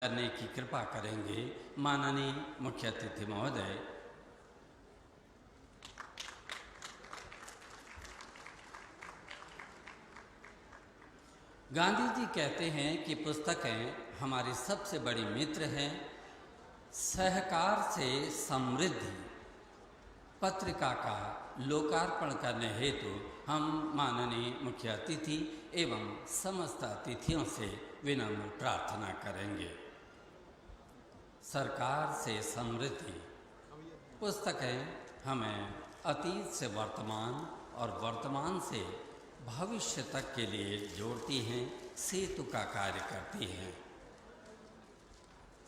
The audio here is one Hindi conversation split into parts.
करने की कृपा करेंगे माननीय मुख्य अतिथि महोदय। गांधी जी कहते हैं कि पुस्तकें हमारी सबसे बड़ी मित्र हैं। सहकार से समृद्धि पत्रिका का लोकार्पण करने हेतु हम माननीय मुख्य अतिथि एवं समस्त अतिथियों से विनम्र प्रार्थना करेंगे। सरकार से समृद्धि पुस्तकें हमें अतीत से वर्तमान और वर्तमान से भविष्य तक के लिए जोड़ती हैं, सेतु का कार्य करती हैं।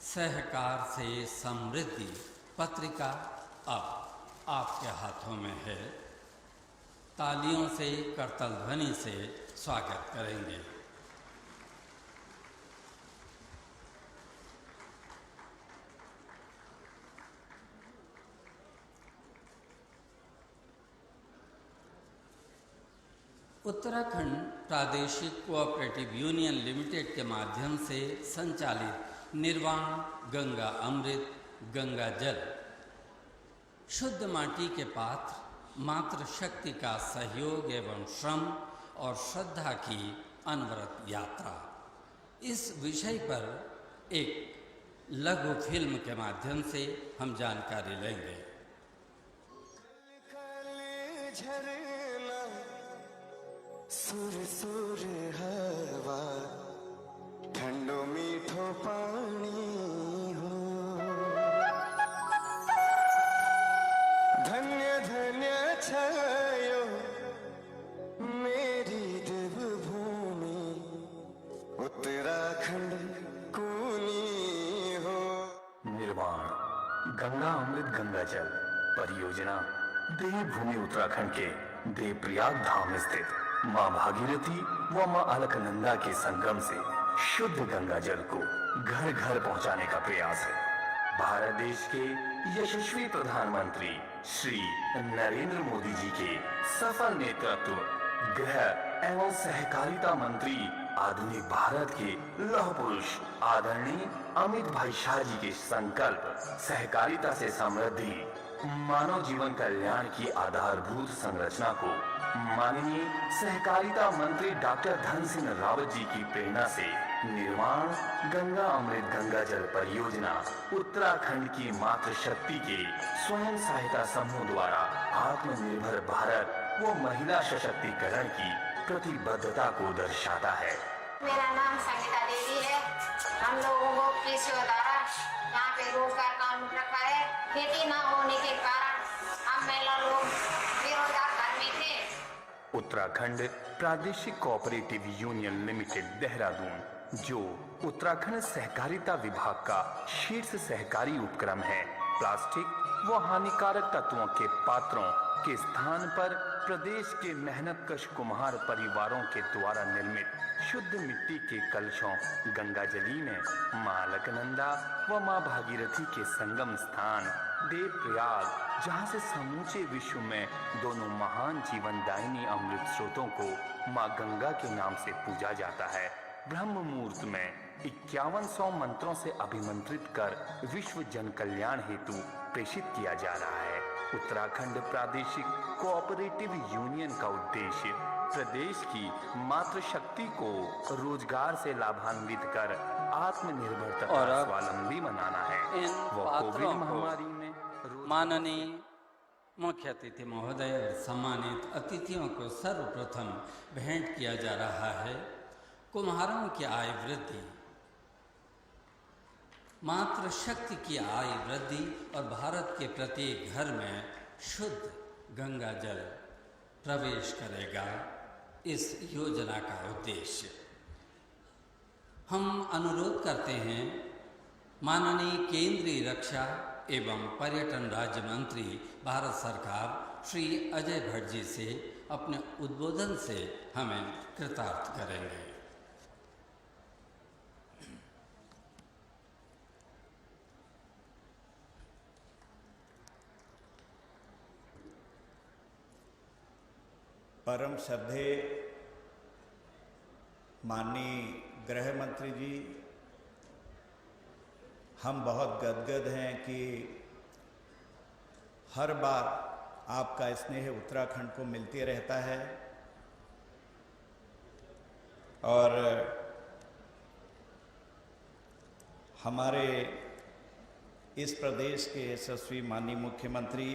सहकार से समृद्धि पत्रिका अब आपके हाथों में है। तालियों से, करतल ध्वनि से स्वागत करेंगे। उत्तराखंड प्रादेशिक कोऑपरेटिव यूनियन लिमिटेड के माध्यम से संचालित निर्वाण गंगा अमृत गंगा जल शुद्ध माटी के पात्र मातृ शक्ति का सहयोग एवं श्रम और श्रद्धा की अनवरत यात्रा, इस विषय पर एक लघु फिल्म के माध्यम से हम जानकारी लेंगे। सुर सुर हवा ठंडो मीठो पानी हो, धन्य धन्य छायो मेरी देवभूमि उत्तराखंड कूनी हो। निर्वाण गंगा अमृत गंगा जल परियोजना देवभूमि उत्तराखंड के देवप्रयाग धाम स्थित माँ भागीरथी व माँ अलकनंदा के संगम से शुद्ध गंगा जल को घर घर पहुंचाने का प्रयास है। भारत देश के यशस्वी प्रधानमंत्री श्री नरेंद्र मोदी जी के सफल नेतृत्व, गृह एवं सहकारिता मंत्री, आधुनिक भारत के लौह पुरुष आदरणीय अमित भाई शाह जी के संकल्प सहकारिता से समृद्धि मानव जीवन कल्याण की आधारभूत संरचना को माननीय सहकारिता मंत्री डॉक्टर धन सिंह रावत जी की प्रेरणा से निर्वाण गंगा अमृत गंगा जल परियोजना उत्तराखंड की मातृशक्ति के स्वयं सहायता समूह द्वारा आत्मनिर्भर भारत व महिला सशक्तिकरण की प्रतिबद्धता को दर्शाता है। मेरा नाम संगीता देवी है। हम लोगों को कृषि द्वारा यहाँ पे रोजगार काम रखा है। खेती न होने के कारण हम महिला लोग बेरोजगार घर में थे। उत्तराखंड प्रादेशिक कोऑपरेटिव यूनियन लिमिटेड देहरादून, जो उत्तराखंड सहकारिता विभाग का शीर्ष सहकारी उपक्रम है, प्लास्टिक व हानिकारक तत्वों के पात्रों के स्थान पर प्रदेश के मेहनतकश कुम्हार परिवारों के द्वारा निर्मित शुद्ध मिट्टी के कलशों गंगाजली में मां अलकनंदा व मां भागीरथी के संगम स्थान देवप्रयाग, जहां से समूचे विश्व में दोनों महान जीवनदायिनी अमृत स्रोतों को मां गंगा के नाम से पूजा जाता है, ब्रह्म मुहूर्त में 5100 मंत्रों से अभिमंत्रित कर विश्व जन कल्याण हेतु प्रेषित किया जा रहा है। उत्तराखंड प्रादेशिक कोऑपरेटिव यूनियन का उद्देश्य प्रदेश की मातृशक्ति को रोजगार से लाभान्वित कर आत्मनिर्भर तथा स्वावलंबी बनाना है। इन पात्रों को माननीय मुख्य अतिथि महोदय और सम्मानित अतिथियों को सर्वप्रथम भेंट किया जा रहा है। कुम्हारों की आय वृद्धि, मातृशक्ति की आय वृद्धि और भारत के प्रत्येक घर में शुद्ध गंगा जल प्रवेश करेगा, इस योजना का उद्देश्य। हम अनुरोध करते हैं माननीय केंद्रीय रक्षा एवं पर्यटन राज्य मंत्री भारत सरकार श्री अजय भट्ट जी से अपने उद्बोधन से हमें कृतार्थ करेंगे। परम श्रद्धेय माननीय गृह मंत्री जी, हम बहुत गदगद हैं कि हर बार आपका स्नेह उत्तराखंड को मिलते रहता है और हमारे इस प्रदेश के यशस्वी माननीय मुख्यमंत्री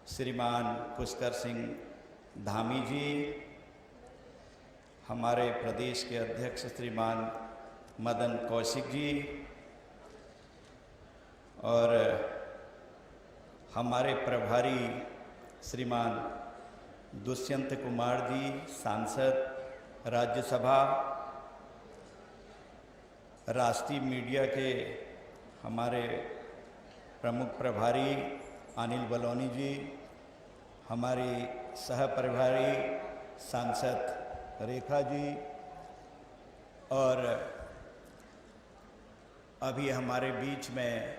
श्रीमान पुष्कर सिंह धामी जी, हमारे प्रदेश के अध्यक्ष श्रीमान मदन कौशिक जी और हमारे प्रभारी श्रीमान दुष्यंत कुमार जी, सांसद राज्यसभा, राष्ट्रीय मीडिया के हमारे प्रमुख प्रभारी अनिल बलौनी जी, हमारी सह प्रभारी सांसद रेखा जी और अभी हमारे बीच में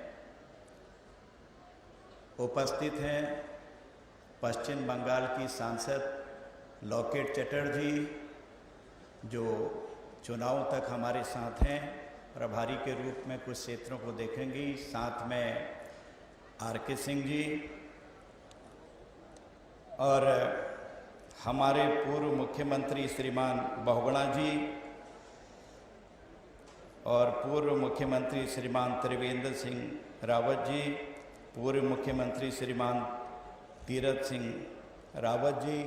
उपस्थित हैं पश्चिम बंगाल की सांसद लॉकेट चटर्जी जो चुनाव तक हमारे साथ हैं, प्रभारी के रूप में कुछ क्षेत्रों को देखेंगी, साथ में आर.के. सिंह जी और हमारे पूर्व मुख्यमंत्री श्रीमान बहुगुणा जी और पूर्व मुख्यमंत्री श्रीमान त्रिवेंद्र सिंह रावत जी, पूर्व मुख्यमंत्री श्रीमान तीरथ सिंह रावत जी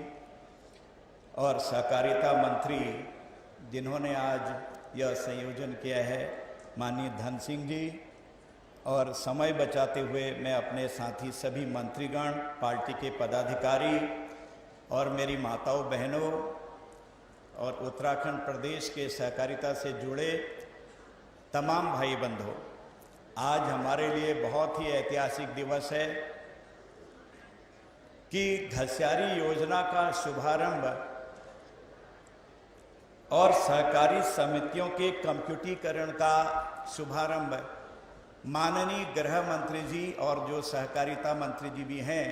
और सहकारिता मंत्री जिन्होंने आज यह संयोजन किया है माननीय धन सिंह जी, और समय बचाते हुए मैं अपने साथी सभी मंत्रीगण, पार्टी के पदाधिकारी और मेरी माताओं बहनों और उत्तराखंड प्रदेश के सहकारिता से जुड़े तमाम भाई बंधुओं, आज हमारे लिए बहुत ही ऐतिहासिक दिवस है कि घसियारी योजना का शुभारंभ और सहकारी समितियों के कंप्यूटरीकरण का शुभारंभ माननीय गृह मंत्री जी और जो सहकारिता मंत्री जी भी हैं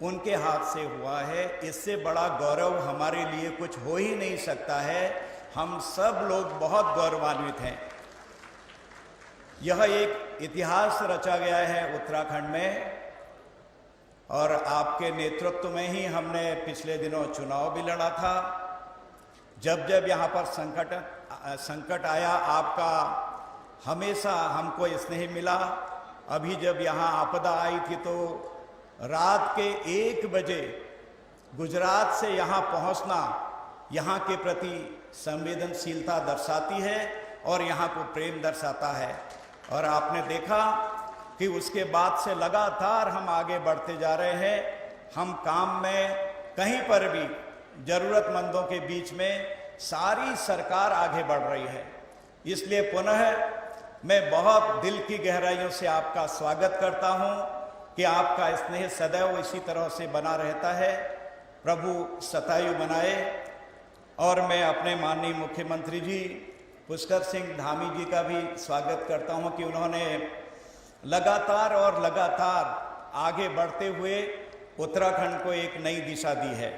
उनके हाथ से हुआ है। इससे बड़ा गौरव हमारे लिए कुछ हो ही नहीं सकता है। हम सब लोग बहुत गौरवान्वित हैं। यह एक इतिहास रचा गया है उत्तराखंड में और आपके नेतृत्व में ही हमने पिछले दिनों चुनाव भी लड़ा था। जब जब यहाँ पर संकट आया आपका हमेशा हमको स्नेह मिला। अभी जब यहाँ आपदा आई थी तो रात के 1 बजे गुजरात से यहाँ पहुँचना यहाँ के प्रति संवेदनशीलता दर्शाती है और यहाँ को प्रेम दर्शाता है। और आपने देखा कि उसके बाद से लगातार हम आगे बढ़ते जा रहे हैं। हम काम में कहीं पर भी जरूरतमंदों के बीच में सारी सरकार आगे बढ़ रही है। इसलिए पुनः मैं बहुत दिल की गहराइयों से आपका स्वागत करता हूं कि आपका स्नेह सदैव इसी तरह से बना रहता है। प्रभु शतायु बनाए। और मैं अपने माननीय मुख्यमंत्री जी पुष्कर सिंह धामी जी का भी स्वागत करता हूं कि उन्होंने लगातार आगे बढ़ते हुए उत्तराखंड को एक नई दिशा दी है।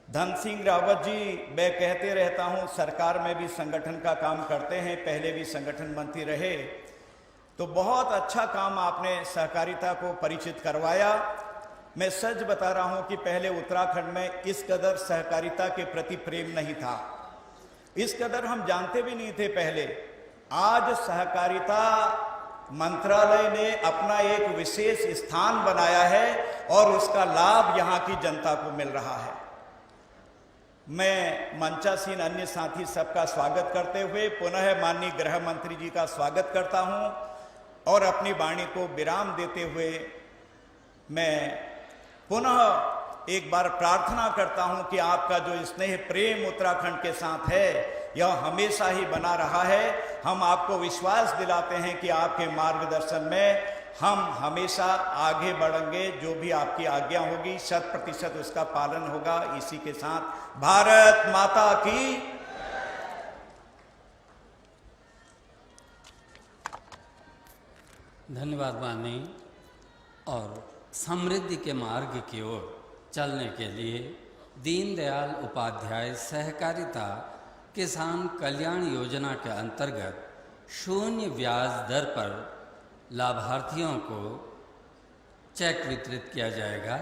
धन सिंह रावत जी, मैं कहते रहता हूं सरकार में भी संगठन का काम करते हैं, पहले भी संगठन मंत्री रहे, तो बहुत अच्छा काम आपने सहकारिता को परिचित करवाया। मैं सच बता रहा हूं कि पहले उत्तराखंड में इस कदर सहकारिता के प्रति प्रेम नहीं था, इस कदर हम जानते भी नहीं थे पहले। आज सहकारिता मंत्रालय ने अपना एक विशेष स्थान बनाया है और उसका लाभ यहाँ की जनता को मिल रहा है। मैं मंचासीन अन्य साथी सबका स्वागत करते हुए पुनः माननीय गृह मंत्री जी का स्वागत करता हूं और अपनी वाणी को विराम देते हुए मैं पुनः एक बार प्रार्थना करता हूं कि आपका जो स्नेह प्रेम उत्तराखंड के साथ है यह हमेशा ही बना रहा है। हम आपको विश्वास दिलाते हैं कि आपके मार्गदर्शन में हम हमेशा आगे बढ़ेंगे। जो भी आपकी आज्ञा होगी 100% उसका पालन होगा। इसी के साथ भारत माता की। धन्यवाद मानी। और समृद्धि के मार्ग की ओर चलने के लिए दीनदयाल उपाध्याय सहकारिता किसान कल्याण योजना के अंतर्गत शून्य ब्याज दर पर लाभार्थियों को चेक वितरित किया जाएगा।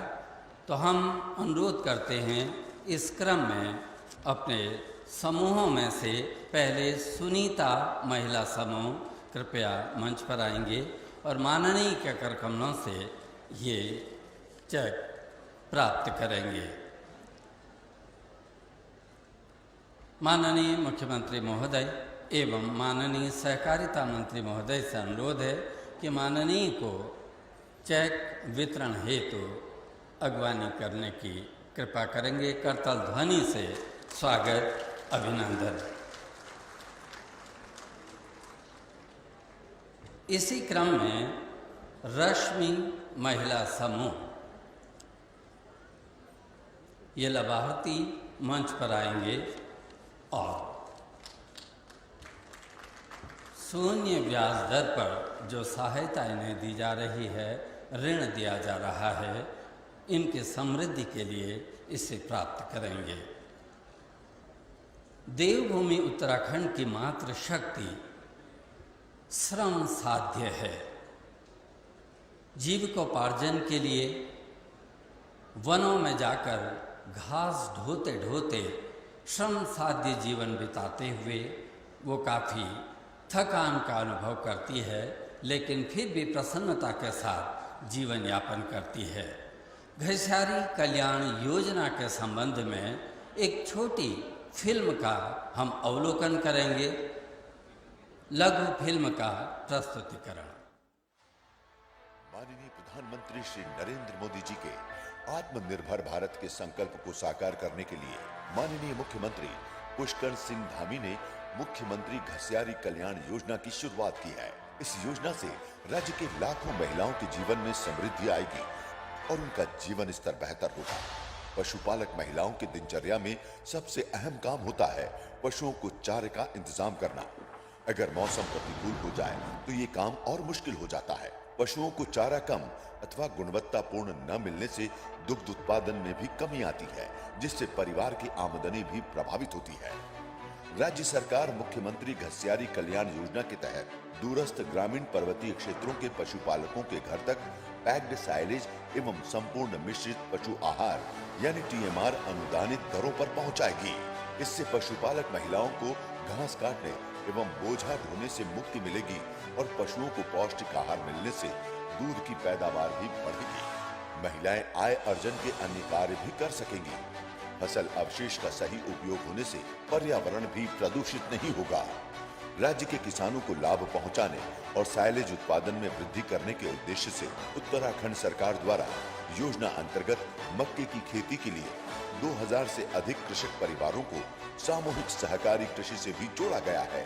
तो हम अनुरोध करते हैं इस क्रम में अपने समूहों में से पहले सुनीता महिला समूह कृपया मंच पर आएंगे और माननीय के कर कमलों से ये चेक प्राप्त करेंगे। माननीय मुख्यमंत्री महोदय एवं माननीय सहकारिता मंत्री महोदय से अनुरोध है कि माननीय को चेक वितरण हेतु अगवानी करने की कृपा करेंगे। करताल ध्वनि से स्वागत अभिनंदन। इसी क्रम में रश्मि महिला समूह, ये लाभार्थी मंच पर आएंगे और शून्य ब्याज दर पर जो सहायता इन्हें दी जा रही है, ऋण दिया जा रहा है, इनकी समृद्धि के लिए इसे प्राप्त करेंगे। देवभूमि उत्तराखंड की मात्र शक्ति श्रम साध्य है। जीविकोपार्जन के लिए वनों में जाकर घास ढोते ढोते श्रम साध्य जीवन बिताते हुए वो काफ़ी थकान का अनुभव करती है, लेकिन फिर भी प्रसन्नता के साथ जीवन यापन करती है। घसियारी कल्याण योजना के संबंध में एक छोटी फिल्म का हम अवलोकन करेंगे। लघु फिल्म का प्रस्तुतिकरण। माननीय प्रधानमंत्री श्री नरेंद्र मोदी जी के आत्मनिर्भर भारत के संकल्प को साकार करने के लिए माननीय मुख्यमंत्री पुष्कर सिंह धामी ने मुख्यमंत्री घसियारी कल्याण योजना की शुरुआत की है। इस योजना से राज्य के लाखों महिलाओं के जीवन में समृद्धि आएगी और उनका जीवन स्तर बेहतर होगा। पशुपालक महिलाओं की दिनचर्या में सबसे अहम काम होता है पशुओं को चारे का इंतजाम करना। अगर मौसम प्रतिकूल हो जाए तो ये काम और मुश्किल हो जाता है। पशुओं को चारा कम अथवा गुणवत्तापूर्ण न मिलने से दुग्ध उत्पादन में भी कमी आती है, जिससे परिवार की आमदनी भी प्रभावित होती है। राज्य सरकार मुख्यमंत्री घसियारी कल्याण योजना के तहत दूरस्थ ग्रामीण पर्वतीय क्षेत्रों के पशुपालकों के घर तक पैक्ड साइलेज एवं संपूर्ण मिश्रित पशु आहार यानी TMR अनुदानित दरों पर पहुंचाएगी। इससे पशुपालक महिलाओं को घास काटने एवं बोझा ढोने से मुक्ति मिलेगी और पशुओं को पौष्टिक आहार मिलने से दूध की पैदावार भी बढ़ेगी। महिलाएं आय अर्जन के अन्य कार्य भी कर सकेंगी। फसल अवशेष का सही उपयोग होने से पर्यावरण भी प्रदूषित नहीं होगा। राज्य के किसानों को लाभ पहुंचाने और साइलेज उत्पादन में वृद्धि करने के उद्देश्य से उत्तराखंड सरकार द्वारा योजना अंतर्गत मक्के की खेती के लिए 2000 से अधिक कृषक परिवारों को सामूहिक सहकारी कृषि से भी जोड़ा गया है।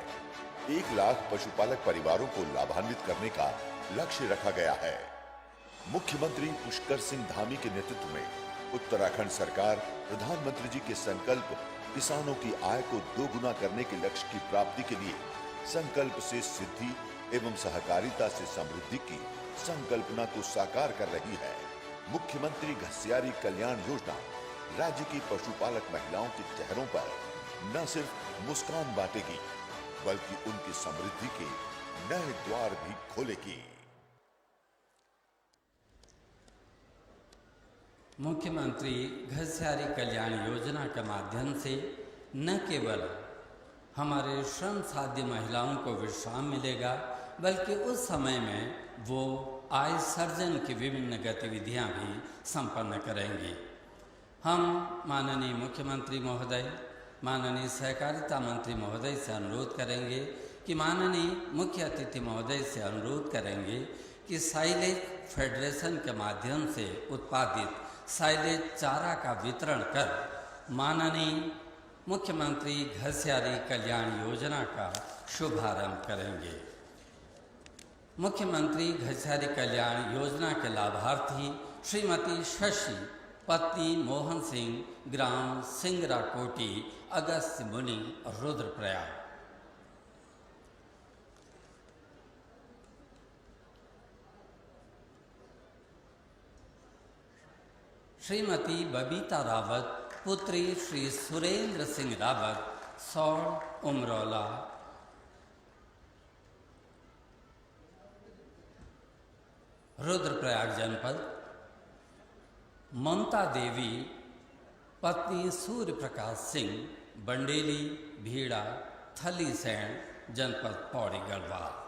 1 लाख पशुपालक परिवारों को लाभान्वित करने का लक्ष्य रखा गया है। मुख्यमंत्री पुष्कर सिंह धामी के नेतृत्व में उत्तराखंड सरकार प्रधानमंत्री जी के संकल्प किसानों की आय को 2 गुना करने के लक्ष्य की प्राप्ति के लिए संकल्प से सिद्धि एवं सहकारिता से समृद्धि की संकल्पना को साकार कर रही है। मुख्यमंत्री घसियारी कल्याण योजना राज्य की पशुपालक महिलाओं के चेहरों पर न सिर्फ मुस्कान बांटेगी, बल्कि उनकी समृद्धि के नए द्वार भी खोलेगी। मुख्यमंत्री घसियारी कल्याण योजना के माध्यम से न केवल हमारे श्रम साध्य महिलाओं को विश्राम मिलेगा, बल्कि उस समय में वो आय सर्जन की विभिन्न गतिविधियां भी संपन्न करेंगी। हम माननीय मुख्यमंत्री महोदय, माननीय सहकारिता मंत्री महोदय से अनुरोध करेंगे कि माननीय मुख्य अतिथि महोदय से अनुरोध करेंगे कि साइलेज फेडरेशन के माध्यम से उत्पादित साइलेज चारा का वितरण कर माननीय मुख्यमंत्री घसियारी कल्याण योजना का शुभारंभ करेंगे। मुख्यमंत्री घसियारी कल्याण योजना के लाभार्थी श्रीमती शशि पत्नी मोहन सिंह, ग्राम सिंगरा कोटी, अगस्त्य मुनि, रुद्रप्रयाग। श्रीमती बबीता रावत पुत्री श्री सुरेंद्र सिंह रावत, सौड़, उमरौला, रुद्रप्रयाग जनपद, ममता देवी पत्नी सूर्य प्रकाश सिंह बंडेली भीड़ा थलीसैंण जनपद पौड़ी गढ़वाल।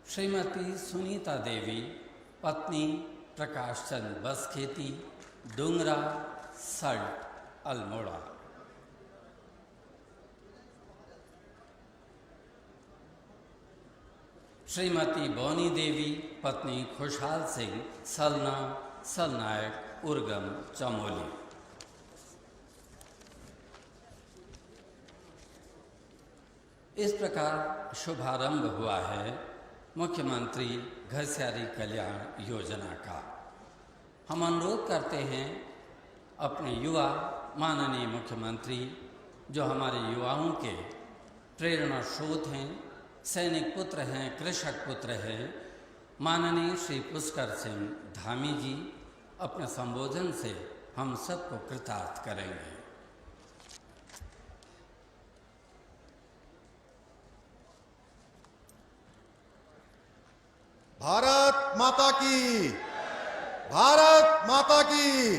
श्रीमती सुनीता देवी पत्नी प्रकाश चंद बसखेती डूंगरा सल्ट अल्मोड़ा। श्रीमती बोनी देवी पत्नी खुशहाल सिंह सलना सलनायक उर्गम चमोली। इस प्रकार शुभारंभ हुआ है मुख्यमंत्री घरसियारी कल्याण योजना का। हम अनुरोध करते हैं अपने युवा माननीय मुख्यमंत्री, जो हमारे युवाओं के प्रेरणा स्रोत हैं, सैनिक पुत्र हैं, कृषक पुत्र हैं, माननीय श्री पुष्कर सिंह धामी जी अपने संबोधन से हम सबको कृतार्थ करेंगे। भारत माता की, भारत माता की।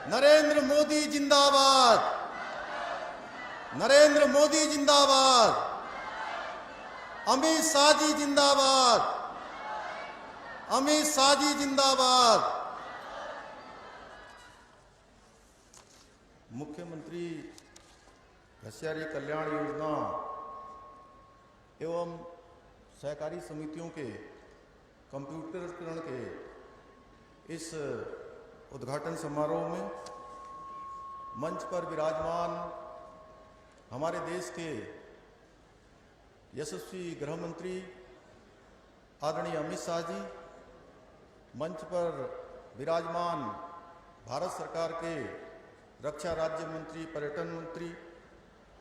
नरेंद्र मोदी जिंदाबाद, नरेंद्र मोदी जिंदाबाद। अमित शाह जी जिंदाबाद, अमित शाह जी जिंदाबाद। मुख्यमंत्री घरसियारी कल्याण योजना एवं सहकारी समितियों के कंप्यूटरीकरण के इस उद्घाटन समारोह में मंच पर विराजमान हमारे देश के यशस्वी गृह मंत्री आदरणीय अमित शाह जी, मंच पर विराजमान भारत सरकार के रक्षा राज्य मंत्री पर्यटन मंत्री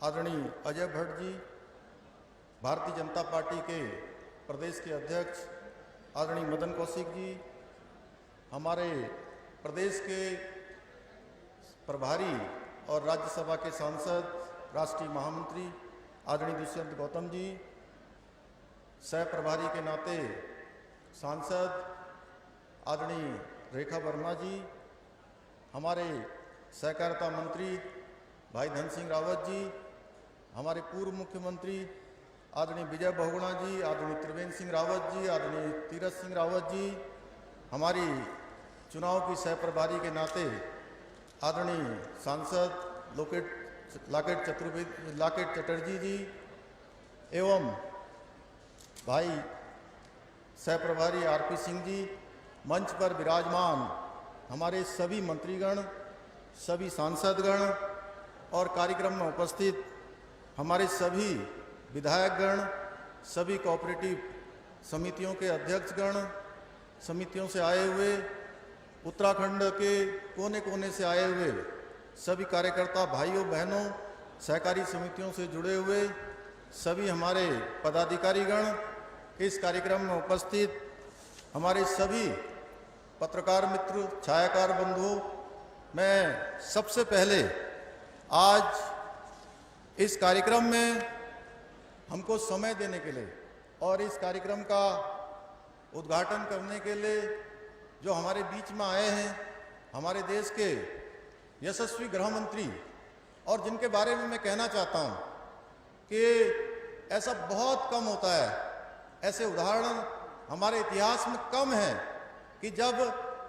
आदरणीय अजय भट्ट जी, भारतीय जनता पार्टी के प्रदेश के अध्यक्ष आदरणीय मदन कौशिक जी, हमारे प्रदेश के प्रभारी और राज्यसभा के सांसद राष्ट्रीय महामंत्री आदरणीय दुष्यंत गौतम जी, सह प्रभारी के नाते सांसद आदरणीय रेखा वर्मा जी, हमारे सहकारिता मंत्री भाई धन सिंह रावत जी, हमारे पूर्व मुख्यमंत्री आदरणीय विजय बहुगुणा जी, आदरणीय त्रिवेंद्र सिंह रावत जी, आदरणीय तीरथ सिंह रावत जी, हमारी चुनाव की सह प्रभारी के नाते आदरणीय सांसद लाकेट चटर्जी जी एवं भाई सह प्रभारी आरपी सिंह जी, मंच पर विराजमान हमारे सभी मंत्रीगण, सभी सांसदगण और कार्यक्रम में उपस्थित हमारे सभी विधायकगण, सभी कोऑपरेटिव समितियों के अध्यक्षगण, समितियों से आए हुए, उत्तराखंड के कोने कोने से आए हुए सभी कार्यकर्ता भाइयों बहनों, सहकारी समितियों से जुड़े हुए सभी हमारे पदाधिकारीगण, इस कार्यक्रम में उपस्थित हमारे सभी पत्रकार मित्र, छायाकार बंधुओं, मैं सबसे पहले आज इस कार्यक्रम में हमको समय देने के लिए और इस कार्यक्रम का उद्घाटन करने के लिए जो हमारे बीच में आए हैं, हमारे देश के यशस्वी गृह मंत्री, और जिनके बारे में मैं कहना चाहता हूं कि ऐसा बहुत कम होता है, ऐसे उदाहरण हमारे इतिहास में कम है कि जब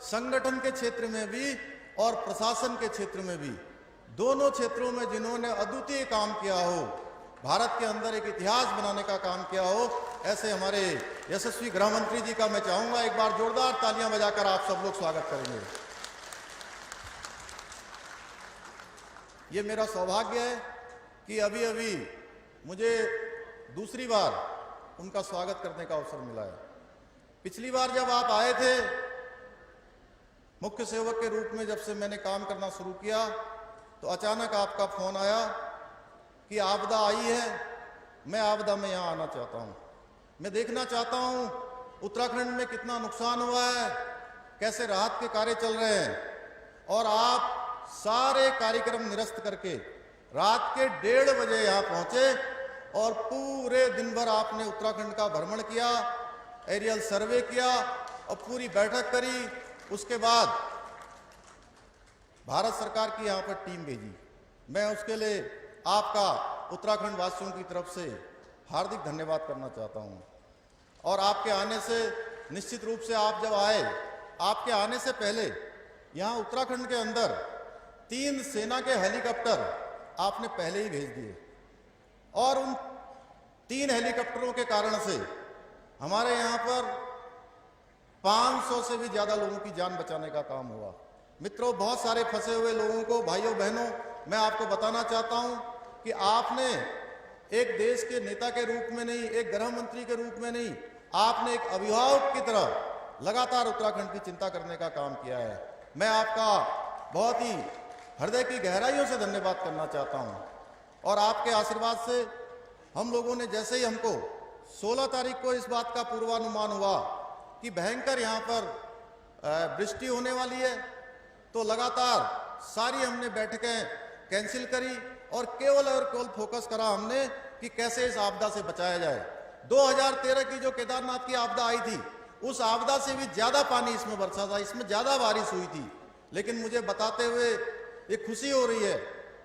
संगठन के क्षेत्र में भी और प्रशासन के क्षेत्र में भी, दोनों क्षेत्रों में जिन्होंने अद्वितीय काम किया हो, भारत के अंदर एक इतिहास बनाने का काम किया हो, ऐसे हमारे यशस्वी गृह मंत्री जी का मैं चाहूंगा एक बार जोरदार तालियां बजाकर आप सब लोग स्वागत करेंगे। ये मेरा सौभाग्य है कि अभी अभी मुझे दूसरी बार उनका स्वागत करने का अवसर मिला है। पिछली बार जब आप आए थे मुख्य सेवक के रूप में, जब से मैंने काम करना शुरू किया, तो अचानक आपका फोन आया कि आपदा आई है, मैं आपदा में यहाँ आना चाहता हूँ, मैं देखना चाहता हूँ उत्तराखंड में कितना नुकसान हुआ है, कैसे राहत के कार्य चल रहे हैं। और आप सारे कार्यक्रम निरस्त करके रात के 1:30 बजे यहाँ पहुंचे और पूरे दिन भर आपने उत्तराखंड का भ्रमण किया, एरियल सर्वे किया और पूरी बैठक करी। उसके बाद भारत सरकार की यहाँ पर टीम भेजी। मैं उसके लिए आपका उत्तराखंड वासियों की तरफ से हार्दिक धन्यवाद करना चाहता हूँ। और आपके आने से निश्चित रूप से आप जब आए, आपके आने से पहले यहाँ उत्तराखंड के अंदर 3 सेना के हेलीकॉप्टर आपने पहले ही भेज दिए और उन 3 हेलीकॉप्टरों के कारण से हमारे यहाँ पर 500 से भी ज्यादा लोगों की जान बचाने का काम हुआ। मित्रों, बहुत सारे फंसे हुए लोगों को, भाइयों बहनों, मैं आपको बताना चाहता हूं कि आपने एक देश के नेता के रूप में नहीं, एक गृह मंत्री के रूप में नहीं, आपने एक अभिभावक की तरह लगातार उत्तराखंड की चिंता करने का काम किया है। मैं आपका बहुत ही हृदय की गहराइयों से धन्यवाद करना चाहता हूं। और आपके आशीर्वाद से हम लोगों ने, जैसे ही हमको 16 तारीख को इस बात का पूर्वानुमान हुआ कि भयंकर यहाँ पर वृष्टि होने वाली है, तो लगातार सारी हमने बैठकें कैंसिल करी और केवल फोकस करा हमने कि कैसे इस आपदा से बचाया जाए। 2013 की जो केदारनाथ की आपदा आई थी, उस आपदा से भी ज्यादा पानी इसमें बरसा था, इसमें ज्यादा बारिश हुई थी। लेकिन मुझे बताते हुए ये खुशी हो रही है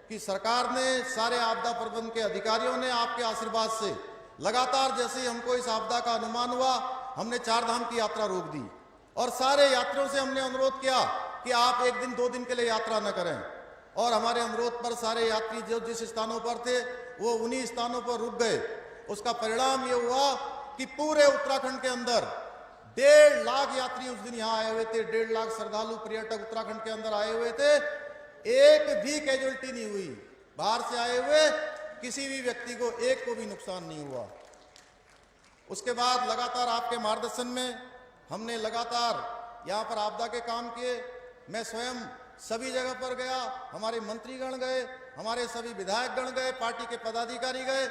कि सरकार ने, सारे आपदा प्रबंधन के अधिकारियों ने आपके आशीर्वाद से लगातार, जैसे ही हमको इस आपदा का अनुमान हुआ, हमने 4 धाम की यात्रा रोक दी और सारे यात्रियों से हमने अनुरोध किया कि आप 1 दिन 2 दिन के लिए यात्रा न करें। और हमारे अनुरोध पर सारे यात्री जो जिस स्थानों पर थे वो उन्हीं स्थानों पर रुक गए। उसका परिणाम ये हुआ कि पूरे उत्तराखंड के अंदर 1.5 लाख यात्री उस दिन यहाँ आए हुए थे, 1.5 लाख श्रद्धालु पर्यटक उत्तराखंड के अंदर आए हुए थे। एक भी कैजुअल्टी नहीं हुई, बाहर से आए हुए किसी भी व्यक्ति को एक को भी नुकसान नहीं हुआ। उसके बाद लगातार आपके मार्गदर्शन में हमने लगातार यहाँ पर आपदा के काम किए। मैं स्वयं सभी जगह पर गया, हमारे मंत्रीगण गए, हमारे सभी विधायकगण गए, पार्टी के पदाधिकारी गए,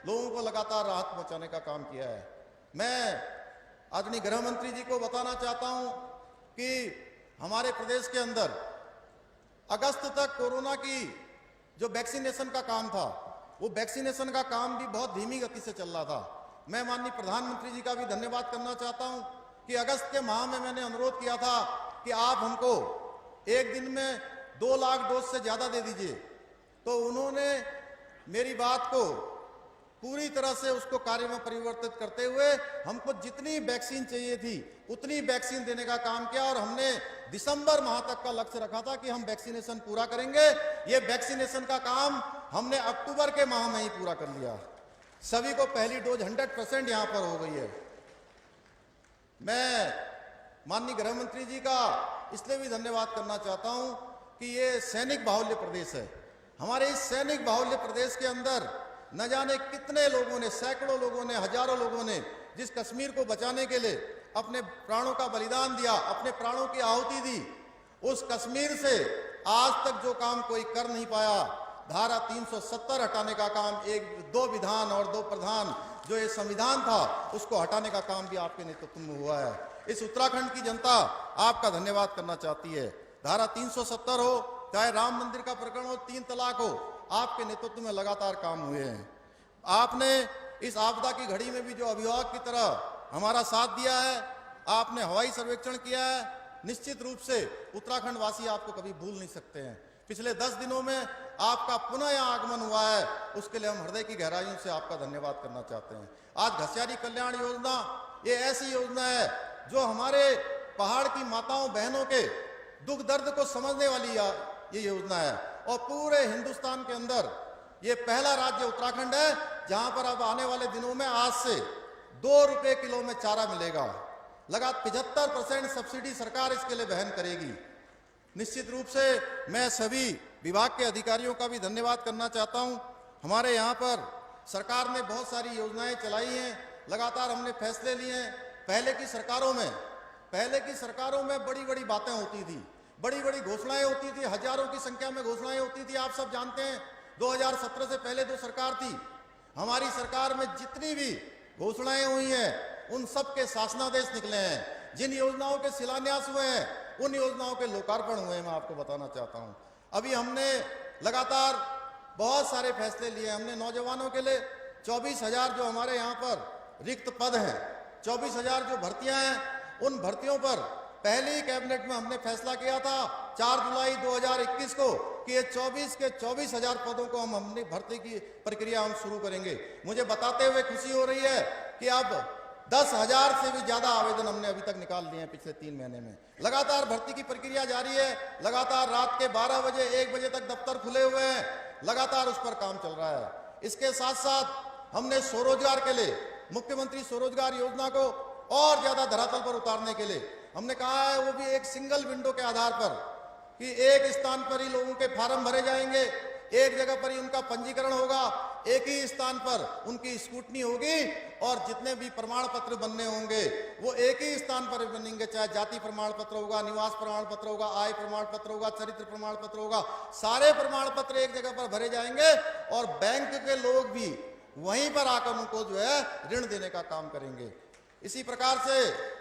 लोगों को लगातार राहत पहुंचाने का काम किया है। मैं आदरणीय गृह मंत्री जी को बताना चाहता हूं कि हमारे प्रदेश के अंदर अगस्त तक कोरोना की जो वैक्सीनेशन का काम था, वो वैक्सीनेशन का काम भी बहुत धीमी गति से चल रहा था। मैं माननीय प्रधानमंत्री जी का भी धन्यवाद करना चाहता हूं कि अगस्त के माह में मैंने अनुरोध किया था कि आप हमको एक दिन में 2 लाख डोज से ज्यादा दे दीजिए, तो उन्होंने मेरी बात को पूरी तरह से उसको कार्य में परिवर्तित करते हुए हमको जितनी वैक्सीन चाहिए थी उतनी वैक्सीन देने का काम किया। और हमने दिसंबर माह तक का लक्ष्य रखा था कि हम वैक्सीनेशन पूरा करेंगे। ये वैक्सीनेशन का काम हमने अक्टूबर के माह में ही पूरा कर लिया। सभी को पहली डोज 100% यहां पर हो गई है। मैं माननीय गृह मंत्री जी का इसलिए भी धन्यवाद करना चाहता हूं कि ये सैनिक बाहुल्य प्रदेश है। हमारे इस सैनिक बाहुल्य प्रदेश के अंदर न जाने कितने लोगों ने, सैकड़ों लोगों ने, हजारों लोगों ने जिस कश्मीर को बचाने के लिए अपने प्राणों का बलिदान दिया, अपने प्राणों की आहुति दी, उस कश्मीर से आज तक जो काम कोई कर नहीं पाया, धारा 370 हटाने का काम, 2 विधान और 2 प्रधान जो ये संविधान था उसको हटाने का काम भी आपके नेतृत्व में हुआ है। इस उत्तराखंड की जनता आपका धन्यवाद करना चाहती है। धारा 370 हो, चाहे राम मंदिर का प्रकरण हो, 3 तलाक हो, आपके नेतृत्व में लगातार काम हुए हैं। आपने इस आपदा की घड़ी में भी जो अभिभावक की तरह हमारा साथ दिया है, आपने हवाई सर्वेक्षण किया है, निश्चित रूप से उत्तराखंड वासी आपको कभी भूल नहीं सकते हैं। पिछले 10 दिनों में आपका पुनः यहाँ आगमन हुआ है, उसके लिए हम हृदय की गहराइयों से आपका धन्यवाद करना चाहते हैं। आज घसियारी कल्याण योजना ये ऐसी योजना है जो हमारे पहाड़ की माताओं बहनों के दुख दर्द को समझने वाली ये योजना है। और पूरे हिंदुस्तान के अंदर ये पहला राज्य उत्तराखंड है जहां पर अब आने वाले दिनों में आज से 2 रुपए किलो में चारा मिलेगा। लगातार 75% सब्सिडी सरकार इसके लिए वहन करेगी। निश्चित रूप से मैं सभी विभाग के अधिकारियों का भी धन्यवाद करना चाहता हूं। हमारे यहाँ पर सरकार ने बहुत सारी योजनाएं चलाई हैं, लगातार हमने फैसले लिए हैं। पहले की सरकारों में बड़ी बड़ी बातें होती थी, बड़ी बड़ी घोषणाएं होती थी, हजारों की संख्या में घोषणाएं होती थी। आप सब जानते हैं 2017 से पहले जो सरकार थी, हमारी सरकार में जितनी भी घोषणाएं हुई हैं, उन सब के शासनादेश निकले हैं। जिन योजनाओं के शिलान्यास हुए हैं, उन योजनाओं के लोकार्पण हुए हैं। मैं आपको बताना चाहता हूं, अभी हमने लगातार बहुत सारे फैसले लिए। हमने नौजवानों के लिए 24,000 जो हमारे यहाँ पर रिक्त पद हैं, 24,000 जो भर्तियां हैं, उन भर्तियों पर पहली कैबिनेट में हमने फैसला किया था 4 जुलाई 2021 को कि ये 24 के 24,000 पदों को हमने भर्ती की प्रक्रिया हम शुरू करेंगे। मुझे बताते हुए खुशी हो रही है कि अब 10,000 से भी ज्यादा आवेदन हमने अभी तक निकाल लिए हैं पिछले 3 महीने में। लगातार भर्ती की प्रक्रिया जारी है। लगातार रात के 12 बजे 1 बजे तक दफ्तर खुले हुए हैं। लगातार उस पर काम चल रहा है। इसके साथ साथ हमने स्वरोजगार के लिए मुख्यमंत्री स्वरोजगार योजना को और ज्यादा धरातल पर उतारने के लिए हमने कहा है, वो भी एक सिंगल विंडो के आधार पर कि एक स्थान पर ही लोगों के फार्म भरे जाएंगे, एक जगह पर ही उनका पंजीकरण होगा, एक ही स्थान पर उनकी स्क्रूटनी होगी और जितने भी प्रमाण पत्र बनने होंगे वो एक ही स्थान पर बनेंगे। चाहे जाति प्रमाण पत्र होगा, निवास प्रमाण पत्र होगा, आय प्रमाण पत्र होगा, चरित्र प्रमाण पत्र होगा, सारे प्रमाण पत्र एक जगह पर भरे जाएंगे और बैंक के लोग भी वहीं पर आकर उनको जो है ऋण देने का काम करेंगे। इसी प्रकार से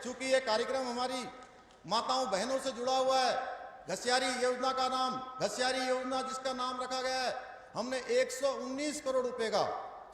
चूंकि ये कार्यक्रम हमारी माताओं बहनों से जुड़ा हुआ है, घसियारी योजना का नाम, घसियारी योजना जिसका नाम रखा गया है, हमने 119 करोड़ रुपए का,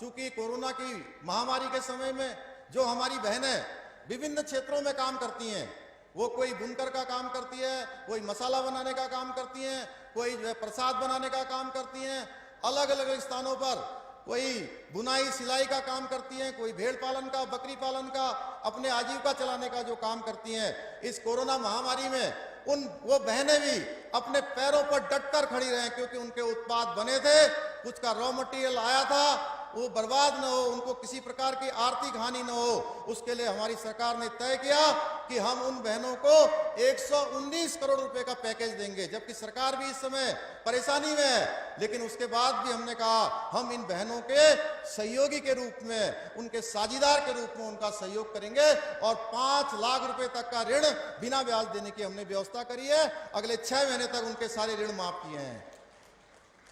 चूंकि कोरोना की महामारी के समय में जो हमारी बहनें विभिन्न क्षेत्रों में काम करती हैं, वो कोई बुनकर का काम करती है, कोई मसाला बनाने का काम करती हैं, कोई जो है प्रसाद बनाने का काम करती हैं, अलग अलग स्थानों पर कोई बुनाई सिलाई का काम करती हैं, कोई भेड़ पालन का, बकरी पालन का, अपने आजीविका चलाने का जो काम करती हैं। इस कोरोना महामारी में वो बहनें भी अपने पैरों पर डटकर खड़ी रहे, क्योंकि उनके उत्पाद बने थे, कुछ का रॉ मटेरियल आया था, वो बर्बाद न हो, उनको किसी प्रकार की आर्थिक हानि न हो। उसके लिए हमारी सरकार ने तय किया कि हम उन बहनों को 119 करोड़ रुपए का पैकेज देंगे, जबकि सरकार भी इस समय परेशानी में है। लेकिन उसके बाद भी हमने कहा हम इन बहनों के सहयोगी के रूप में, उनके साझीदार के रूप में उनका सहयोग करेंगे और 5 लाख रुपए तक का ऋण बिना ब्याज देने की हमने व्यवस्था करी है। अगले 6 महीने तक उनके सारे ऋण माफ किए हैं।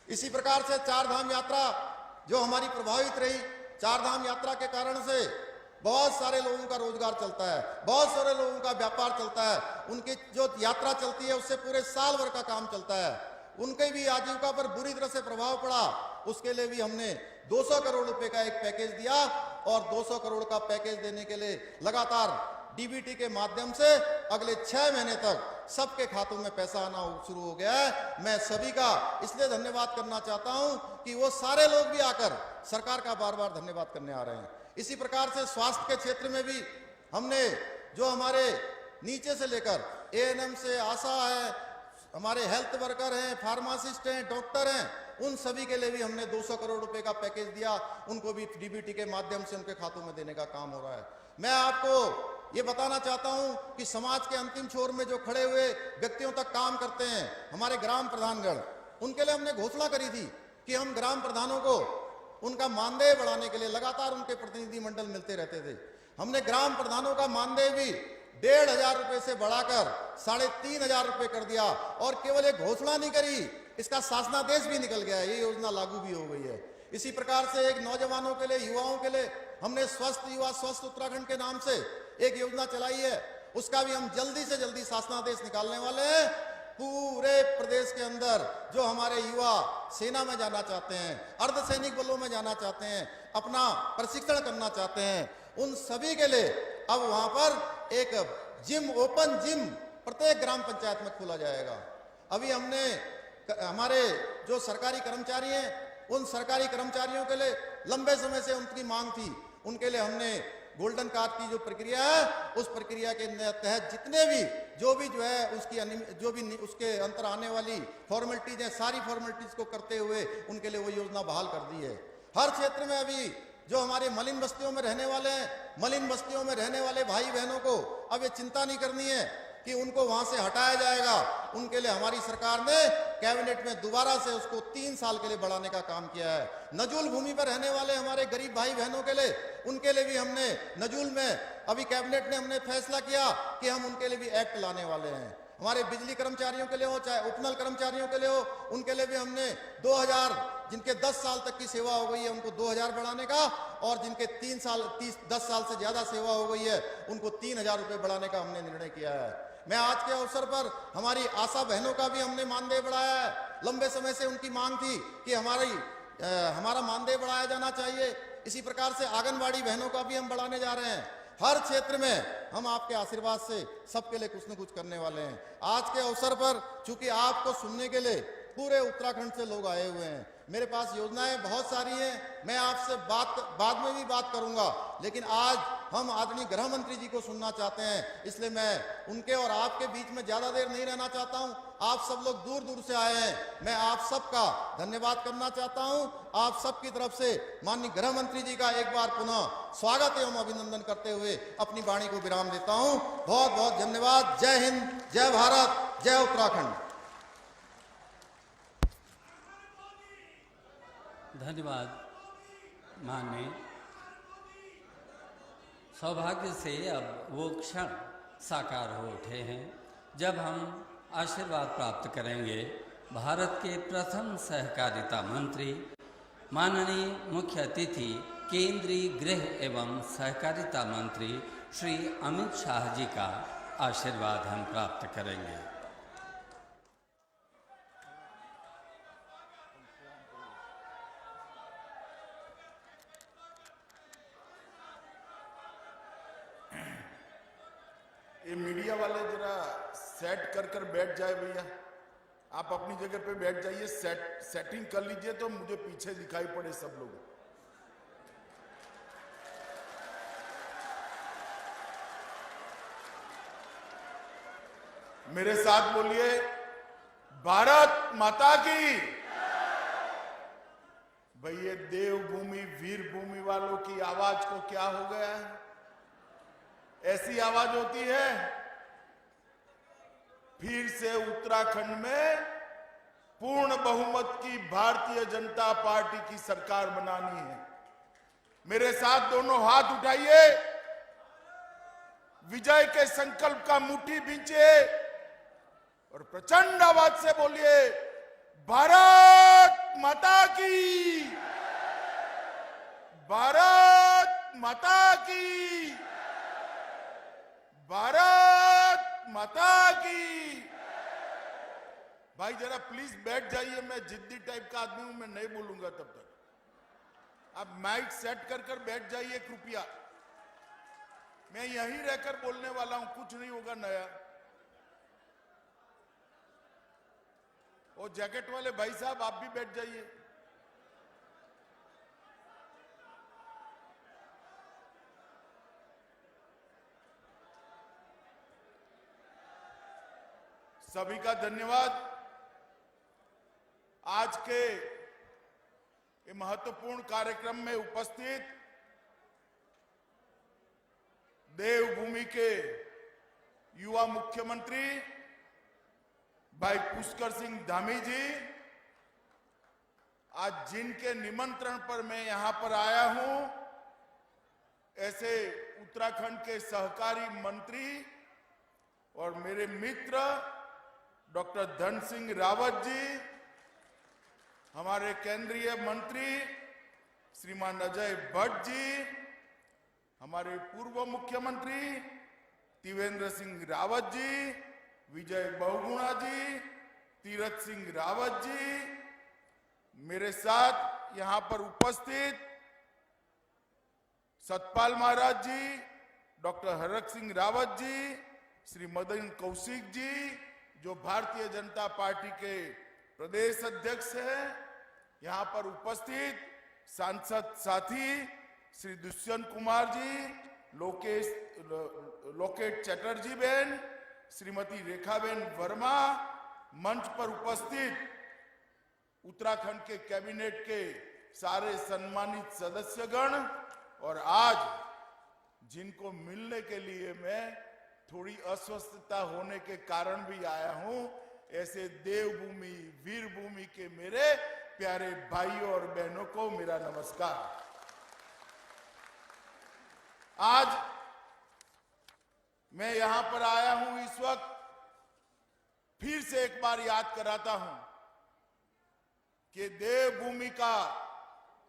इसी प्रकार से 4 धाम यात्रा जो हमारी प्रभावित रही, 4 धाम यात्रा के कारण से बहुत सारे लोगों का रोजगार चलता है, बहुत सारे लोगों का व्यापार चलता है, उनकी जो यात्रा चलती है उससे पूरे साल भर का काम चलता है, उनके भी आजीविका पर बुरी तरह से प्रभाव पड़ा। उसके लिए भी हमने 200 करोड़ रुपए का एक पैकेज दिया और 200 करोड़ का पैकेज देने के लिए लगातार डीबीटी के माध्यम से अगले 6 महीने तक सबके खातों में पैसा आना शुरू हो गया है। मैं सभी का इसलिए धन्यवाद करना चाहता हूं कि वो सारे लोग भी आकर सरकार का बार बार धन्यवाद करने आ रहे हैं। इसी प्रकार से स्वास्थ्य के क्षेत्र में भी हमने जो हमारे नीचे से लेकर एएनएम से आशा है, हमारे हेल्थ वर्कर हैं, फार्मासिस्ट हैं, डॉक्टर हैं, उन सभी के लिए भी हमने 200 करोड़ रुपए का पैकेज दिया, उनको भी डीबीटी के माध्यम से उनके खातों में देने का काम हो रहा है। मैं आपको ये बताना चाहता हूं कि समाज के अंतिम छोर में जो खड़े हुए व्यक्तियों तक काम करते हैं, हमारे ग्राम प्रधानगण, उनके लिए हमने घोषणा करी थी कि हम ग्राम प्रधानों को उनका मानदेय बढ़ाने के लिए लगातार उनके प्रतिनिधि मंडल मिलते रहते थे। हमने ग्राम प्रधानों का मानदेय भी 1,500 रुपए से बढ़ाकर 3,500 रुपए कर दिया और केवल एक घोषणा नहीं करी, इसका शासनादेश भी निकल गया है, ये योजना लागू भी हो गई है। इसी प्रकार से एक नौजवानों के लिए, युवाओं के लिए हमने स्वस्थ युवा स्वस्थ उत्तराखंड के नाम से एक योजना चलाई है, उसका भी हम जल्दी से जल्दी शासनादेश निकालने वाले हैं। पूरे प्रदेश के अंदर जो हमारे युवा सेना में जाना चाहते हैं, अर्धसैनिक बलों में जाना चाहते हैं, अपना प्रशिक्षण करना चाहते हैं, उन सभी के लिए अब वहां पर एक जिम, ओपन जिम प्रत्येक ग्राम पंचायत में खोला जाएगा। अभी हमने हमारे जो सरकारी कर्मचारी हैं, उन सरकारी कर्मचारियों के लिए लंबे समय से उनकी मांग थी, उनके लिए हमने गोल्डन कार्ड की जो प्रक्रिया है, उस प्रक्रिया के तहत जितने भी जो है उसके अंतर आने वाली फॉर्मेलिटीज हैं, सारी फॉर्मेलिटीज को करते हुए उनके लिए वो योजना बहाल कर दी है। हर क्षेत्र में अभी जो हमारे मलिन बस्तियों में रहने वाले हैं, मलिन बस्तियों में रहने वाले भाई बहनों को अब ये चिंता नहीं करनी है कि उनको वहां से हटाया जाएगा। उनके लिए हमारी सरकार ने कैबिनेट में दोबारा से उसको 3 साल के लिए बढ़ाने का काम किया है। नजूल भूमि पर रहने वाले हमारे गरीब भाई बहनों के लिए, उनके लिए भी हमने नजूल में अभी कैबिनेट ने हमने फैसला किया कि हम उनके लिए भी एक्ट लाने वाले हैं। हमारे बिजली कर्मचारियों के लिए हो, चाहे उपनल कर्मचारियों के लिए हो, उनके लिए भी हमने 2000, जिनके 10 साल तक की सेवा हो गई है उनको 2000 बढ़ाने का, और जिनके 10 साल से ज्यादा सेवा हो गई है उनको 3000 रुपये बढ़ाने का हमने निर्णय किया है। मैं आज के अवसर पर हमारी आशा बहनों का भी हमने मानदेय बढ़ाया है। लंबे समय से उनकी मांग थी कि हमारा मानदेय बढ़ाया जाना चाहिए। इसी प्रकार से आंगनबाड़ी बहनों का भी हम बढ़ाने जा रहे हैं। हर क्षेत्र में हम आपके आशीर्वाद से सबके लिए कुछ न कुछ करने वाले हैं। आज के अवसर पर चूंकि आपको सुनने के लिए पूरे उत्तराखंड से लोग आए हुए हैं, मेरे पास योजनाएं बहुत सारी हैं, मैं आपसे बाद में भी बात करूंगा, लेकिन आज हम आदरणीय गृह मंत्री जी को सुनना चाहते हैं, इसलिए मैं उनके और आपके बीच में ज्यादा देर नहीं रहना चाहता हूं। आप सब लोग दूर दूर से आए हैं, मैं आप सबका धन्यवाद करना चाहता हूं। आप सबकी तरफ से माननीय गृह मंत्री जी का एक बार पुनः स्वागत एवं अभिनंदन करते हुए अपनी वाणी को विराम देता हूं। बहुत बहुत धन्यवाद। जय हिंद, जय भारत, जय उत्तराखंड। धन्यवाद माननीय। सौभाग्य से अब वो क्षण साकार हो उठे हैं जब हम आशीर्वाद प्राप्त करेंगे भारत के प्रथम सहकारिता मंत्री माननीय मुख्य अतिथि केंद्रीय गृह एवं सहकारिता मंत्री श्री अमित शाह जी का आशीर्वाद हम प्राप्त करेंगे। ये मीडिया वाले जरा सेट कर बैठ जाए भैया, आप अपनी जगह पे बैठ जाइए, सेटिंग कर लीजिए तो मुझे पीछे दिखाई पड़े सब लोग। मेरे साथ बोलिए, भारत माता की। भैया देवभूमि वीर भूमि वालों की आवाज को क्या हो गया है? ऐसी आवाज होती है। फिर से उत्तराखंड में पूर्ण बहुमत की भारतीय जनता पार्टी की सरकार बनानी है। मेरे साथ दोनों हाथ उठाइए, विजय के संकल्प का मुट्ठी भींचे और प्रचंड आवाज से बोलिए, भारत माता की, भारत माता की, भारत माता की। भाई जरा प्लीज बैठ जाइए, मैं जिद्दी टाइप का आदमी हूं, मैं नहीं बोलूंगा तब तक। आप माइक सेट कर बैठ जाइए कृपया। मैं यहीं रहकर बोलने वाला हूं, कुछ नहीं होगा नया। वो जैकेट वाले भाई साहब आप भी बैठ जाइए। सभी का धन्यवाद। आज के ये महत्वपूर्ण कार्यक्रम में उपस्थित देवभूमि के युवा मुख्यमंत्री भाई पुष्कर सिंह धामी जी, आज जिनके निमंत्रण पर मैं यहां पर आया हूं, ऐसे उत्तराखंड के सहकारी मंत्री और मेरे मित्र डॉक्टर धन सिंह रावत जी, हमारे केंद्रीय मंत्री श्रीमान अजय भट्ट जी, हमारे पूर्व मुख्यमंत्री त्रिवेंद्र सिंह रावत जी, विजय बहुगुणा जी, तीरथ सिंह रावत जी, मेरे साथ यहां पर उपस्थित सतपाल महाराज जी, डॉक्टर हरक सिंह रावत जी, श्री मदन कौशिक जी जो भारतीय जनता पार्टी के प्रदेश अध्यक्ष हैं, यहां पर उपस्थित सांसद साथी श्री दुष्यंत कुमार जी, लोकेट चटर्जी बहन, श्रीमती रेखाबेन वर्मा, मंच पर उपस्थित उत्तराखंड के कैबिनेट के सारे सम्मानित सदस्यगण, और आज जिनको मिलने के लिए मैं थोड़ी अस्वस्थता होने के कारण भी आया हूं, ऐसे देवभूमि वीरभूमि के मेरे प्यारे भाइयों और बहनों को मेरा नमस्कार। आज मैं यहां पर आया हूं इस वक्त फिर से एक बार याद कराता हूं कि देवभूमि का,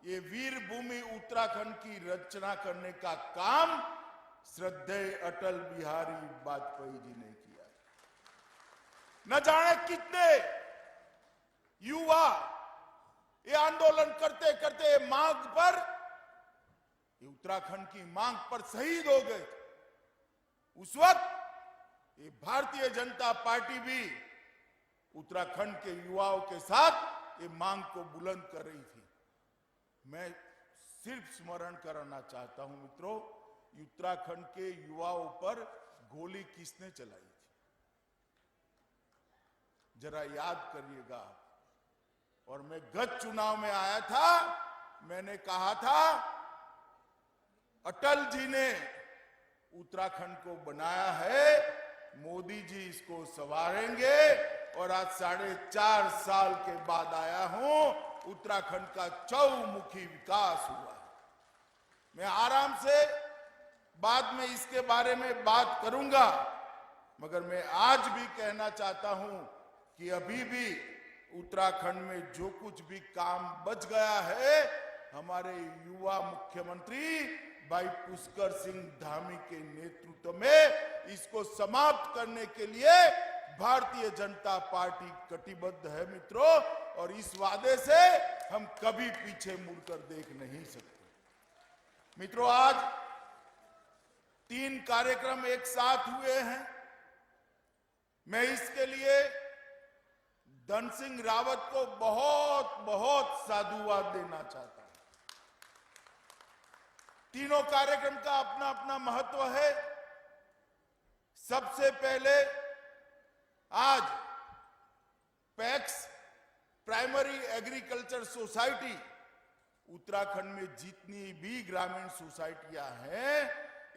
ये वीर भूमि उत्तराखंड की रचना करने का काम श्रद्धेय अटल बिहारी वाजपेयी जी ने किया। न जाने कितने युवा ये आंदोलन करते करते मांग पर, ये उत्तराखंड की मांग पर शहीद हो गए। उस वक्त ये भारतीय जनता पार्टी भी उत्तराखंड के युवाओं के साथ ये मांग को बुलंद कर रही थी। मैं सिर्फ स्मरण कराना चाहता हूं मित्रों, उत्तराखंड के युवाओं पर गोली किसने चलाई थी, जरा याद करिएगा। और मैं गत चुनाव में आया था, मैंने कहा था अटल जी ने उत्तराखंड को बनाया है, मोदी जी इसको संवारेंगे। और आज 4.5 साल के बाद आया हूं, उत्तराखंड का चौमुखी विकास हुआ है। मैं आराम से बाद में इसके बारे में बात करूंगा, मगर मैं आज भी कहना चाहता हूं कि अभी भी उत्तराखंड में जो कुछ भी काम बच गया है, हमारे युवा मुख्यमंत्री भाई पुष्कर सिंह धामी के नेतृत्व में इसको समाप्त करने के लिए भारतीय जनता पार्टी कटिबद्ध है मित्रों। और इस वादे से हम कभी पीछे मुड़कर देख नहीं सकते। मित्रों, आज 3 कार्यक्रम एक साथ हुए हैं। मैं इसके लिए धन सिंह रावत को बहुत बहुत साधुवाद देना चाहता हूं। तीनों कार्यक्रम का अपना अपना महत्व है। सबसे पहले आज PACS primary agriculture society, Uttarakhand में जितनी भी ग्रामीण सोसाइटियां हैं,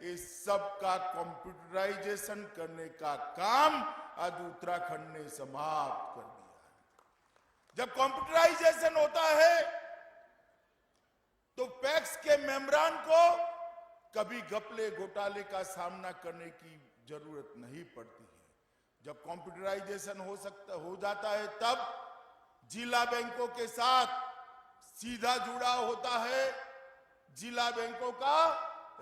ये सब का कंप्यूटराइजेशन करने का काम आज उत्तराखंड ने समाप्त कर दिया है। जब कंप्यूटराइजेशन होता है तो पैक्स के मेंबरान को कभी घपले घोटाले का सामना करने की जरूरत नहीं पड़ती है। जब कंप्यूटराइजेशन हो जाता है, तब जिला बैंकों के साथ सीधा जुड़ा होता है। जिला बैंकों का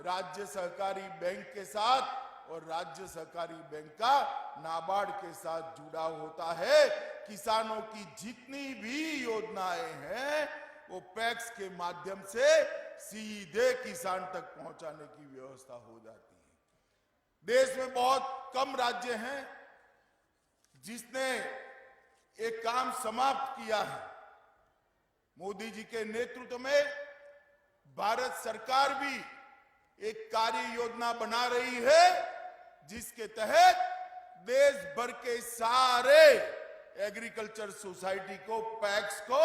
राज्य सहकारी बैंक के साथ और राज्य सहकारी बैंक का नाबार्ड के साथ जुड़ा होता है। किसानों की जितनी भी योजनाएं हैं, वो पैक्स के माध्यम से सीधे किसान तक पहुंचाने की व्यवस्था हो जाती है। देश में बहुत कम राज्य हैं जिसने एक काम समाप्त किया है। मोदी जी के नेतृत्व में भारत सरकार भी एक कार्य योजना बना रही है, जिसके तहत देश भर के सारे एग्रीकल्चर सोसाइटी को, पैक्स को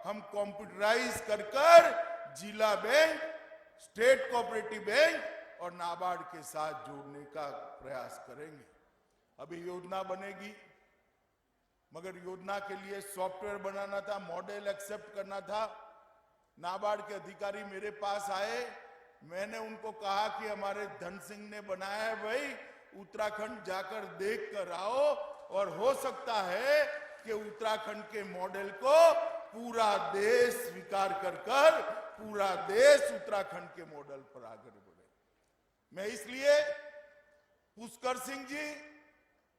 हम कंप्यूटराइज कर जिला बैंक, स्टेट कोऑपरेटिव बैंक और नाबार्ड के साथ जोड़ने का प्रयास करेंगे। अभी योजना बनेगी, मगर योजना के लिए सॉफ्टवेयर बनाना था, मॉडल एक्सेप्ट करना था। नाबार्ड के अधिकारी मेरे पास आए, मैंने उनको कहा कि हमारे धन सिंह ने बनाया है, भाई उत्तराखंड जाकर देख कर आओ, और हो सकता है कि उत्तराखंड के मॉडल को पूरा देश स्वीकार कर पूरा देश उत्तराखंड के मॉडल पर आगे बढ़े। मैं इसलिए पुष्कर सिंह जी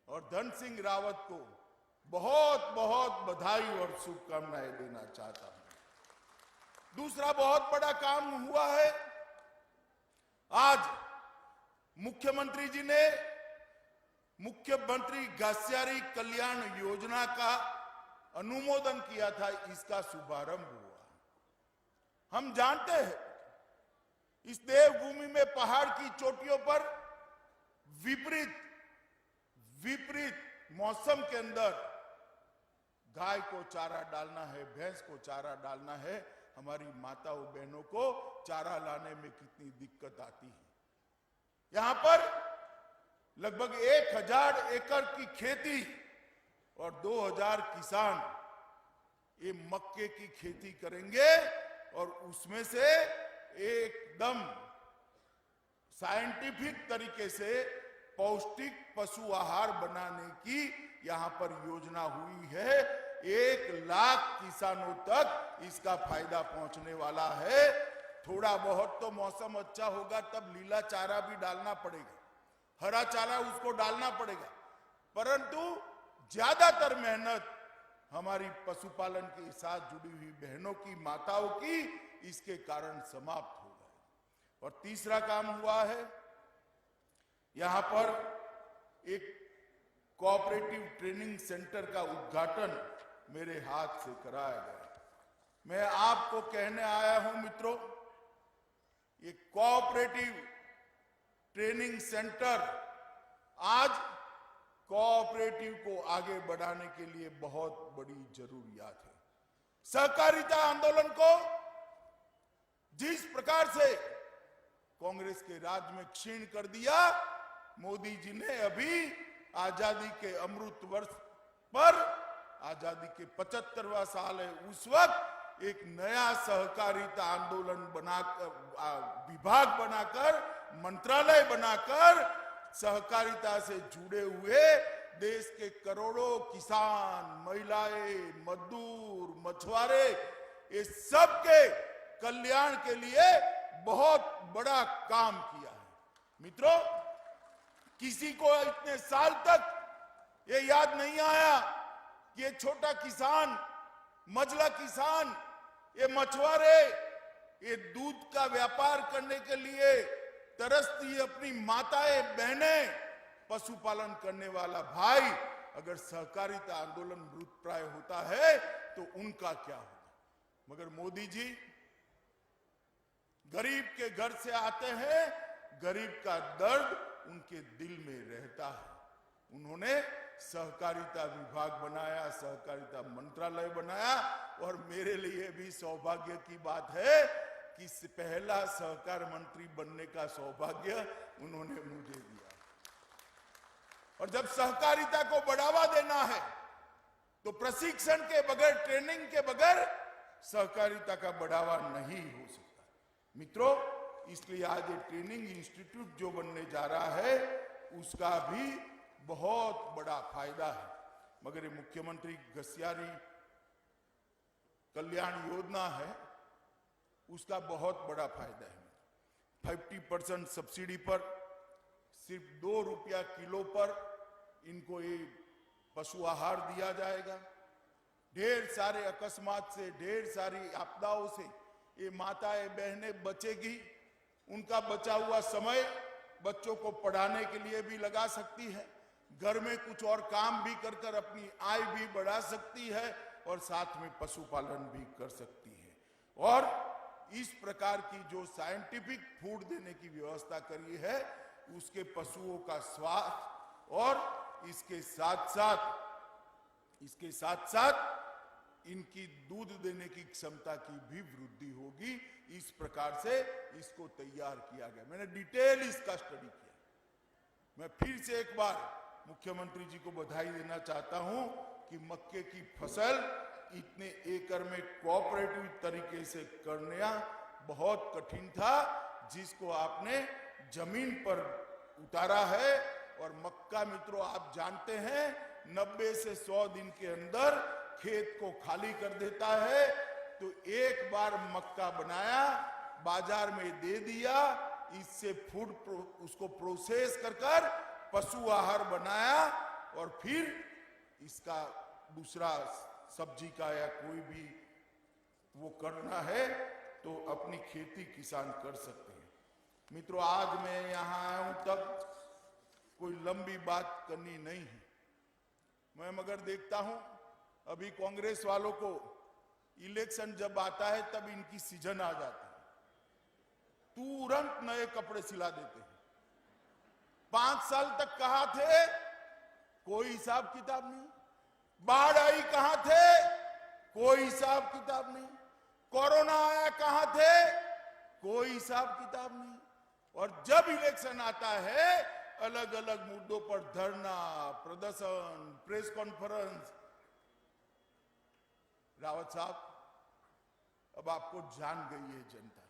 और धन सिंह रावत को बहुत बहुत बधाई और शुभकामनाएं देना चाहता हूं। दूसरा बहुत बड़ा काम हुआ है। आज मुख्यमंत्री जी ने मुख्यमंत्री घस्यारी कल्याण योजना का अनुमोदन किया था, इसका शुभारंभ हुआ। हम जानते हैं इस देवभूमि में पहाड़ की चोटियों पर विपरीत मौसम के अंदर गाय को चारा डालना है, भैंस को चारा डालना है, हमारी माताओं बहनों को चारा लाने में कितनी दिक्कत आती है। यहां पर लगभग 1000 एकड़ की खेती और 2000 किसान ये मक्के की खेती करेंगे, और उसमें से एकदम साइंटिफिक तरीके से पौष्टिक पशु आहार बनाने की यहां पर योजना हुई है। 1 लाख किसानों तक इसका फायदा पहुंचने वाला है। थोड़ा बहुत तो मौसम अच्छा होगा तब लीला चारा भी डालना पड़ेगा, हरा चारा उसको डालना पड़ेगा, परंतु ज्यादातर मेहनत हमारी पशुपालन के साथ जुड़ी हुई बहनों की, माताओं की इसके कारण समाप्त हो गए। और तीसरा काम हुआ है, यहां पर एक कोऑपरेटिव ट्रेनिंग सेंटर का उद्घाटन मेरे हाथ से कराया गया। मैं आपको कहने आया हूं मित्रों, ये कोऑपरेटिव ट्रेनिंग सेंटर आज कोऑपरेटिव को आगे बढ़ाने के लिए बहुत बड़ी जरूरियात है। सहकारिता आंदोलन को जिस प्रकार से कांग्रेस के राज में क्षीण कर दिया, मोदी जी ने अभी आजादी के अमृत वर्ष पर, आजादी के 75वां साल है, उस वक्त एक नया सहकारिता आंदोलन बनाकर, विभाग बनाकर, मंत्रालय बनाकर सहकारिता से जुड़े हुए देश के करोड़ों किसान, महिलाएं, मजदूर, मछुआरे, ये सब के कल्याण के लिए बहुत बड़ा काम किया है। मित्रों, किसी को इतने साल तक ये याद नहीं आया कि ये छोटा किसान, मझला किसान, ये मछुआरे, ये दूध का व्यापार करने के लिए तरसती अपनी माताएं, बहनें, पशुपालन करने वाला भाई अगर सहकारिता आंदोलन मृतप्राय होता है तो उनका क्या होगा। मगर मोदी जी गरीब के घर से आते हैं, गरीब का दर्द उनके दिल में रहता है। उन्होंने सहकारिता विभाग बनाया, सहकारिता मंत्रालय बनाया, और मेरे लिए भी सौभाग्य की बात है कि पहला सहकार मंत्री बनने का सौभाग्य उन्होंने मुझे दिया। और जब सहकारिता को बढ़ावा देना है तो प्रशिक्षण के बगैर, ट्रेनिंग के बगैर सहकारिता का बढ़ावा नहीं हो सकता। मित्रों, इसलिए आज ये ट्रेनिंग इंस्टीट्यूट जो बनने जा रहा है उसका भी बहुत बड़ा फायदा है। मगर ये मुख्यमंत्री घसियारी कल्याण योजना है, उसका बहुत बड़ा फायदा है। 50% सब्सिडी पर, सिर्फ 2 रुपया किलो पर इनको ये पशु आहार दिया जाएगा। ढेर सारे अकस्मात से, ढेर सारी आपदाओं से ये माताएं, बहनें बचेगी। उनका बचा हुआ समय बच्चों को पढ़ाने के लिए भी लगा सकती है, घर में कुछ और काम भी कर कर अपनी आय भी बढ़ा सकती है, और साथ में पशुपालन भी कर सकती है। और इस प्रकार की जो साइंटिफिक फूड देने की व्यवस्था करी है, उसके पशुओं का स्वास्थ्य और इसके साथ साथ इनकी दूध देने की क्षमता की भी वृद्धि होगी। इस प्रकार से इसको तैयार किया गया। मैंने डिटेल इसका स्टडी किया। मैं फिर से एक बार मुख्यमंत्री जी को बधाई देना चाहता हूं कि मक्के की फसल इतने एकड़ में कोऑपरेटिव तरीके से करना बहुत कठिन था, जिसको आपने जमीन पर उतारा है। और मक्का, मित्रों, आप जानते हैं 90 से 100 दिन के अंदर खेत को खाली कर देता है। तो एक बार मक्का बनाया, बाजार में दे दिया, इससे फूड उसको प्रोसेस कर पशु आहार बनाया, और फिर इसका दूसरा सब्जी का या कोई भी वो करना है तो अपनी खेती किसान कर सकते हैं। मित्रों, आज मैं यहां आया हूं तब कोई लंबी बात करनी नहीं है। मैं मगर देखता हूं अभी कांग्रेस वालों को इलेक्शन जब आता है तब इनकी सीजन आ जाती है, तुरंत नए कपड़े सिला देते हैं। 5 साल तक कहां थे, कोई हिसाब किताब नहीं। बाढ़ आई कहां थे, कोई हिसाब किताब नहीं। कोरोना आया कहां थे, कोई हिसाब किताब नहीं। और जब इलेक्शन आता है, अलग अलग मुद्दों पर धरना, प्रदर्शन, प्रेस कॉन्फ्रेंस। रावत साहब, अब आपको जान गई है जनता।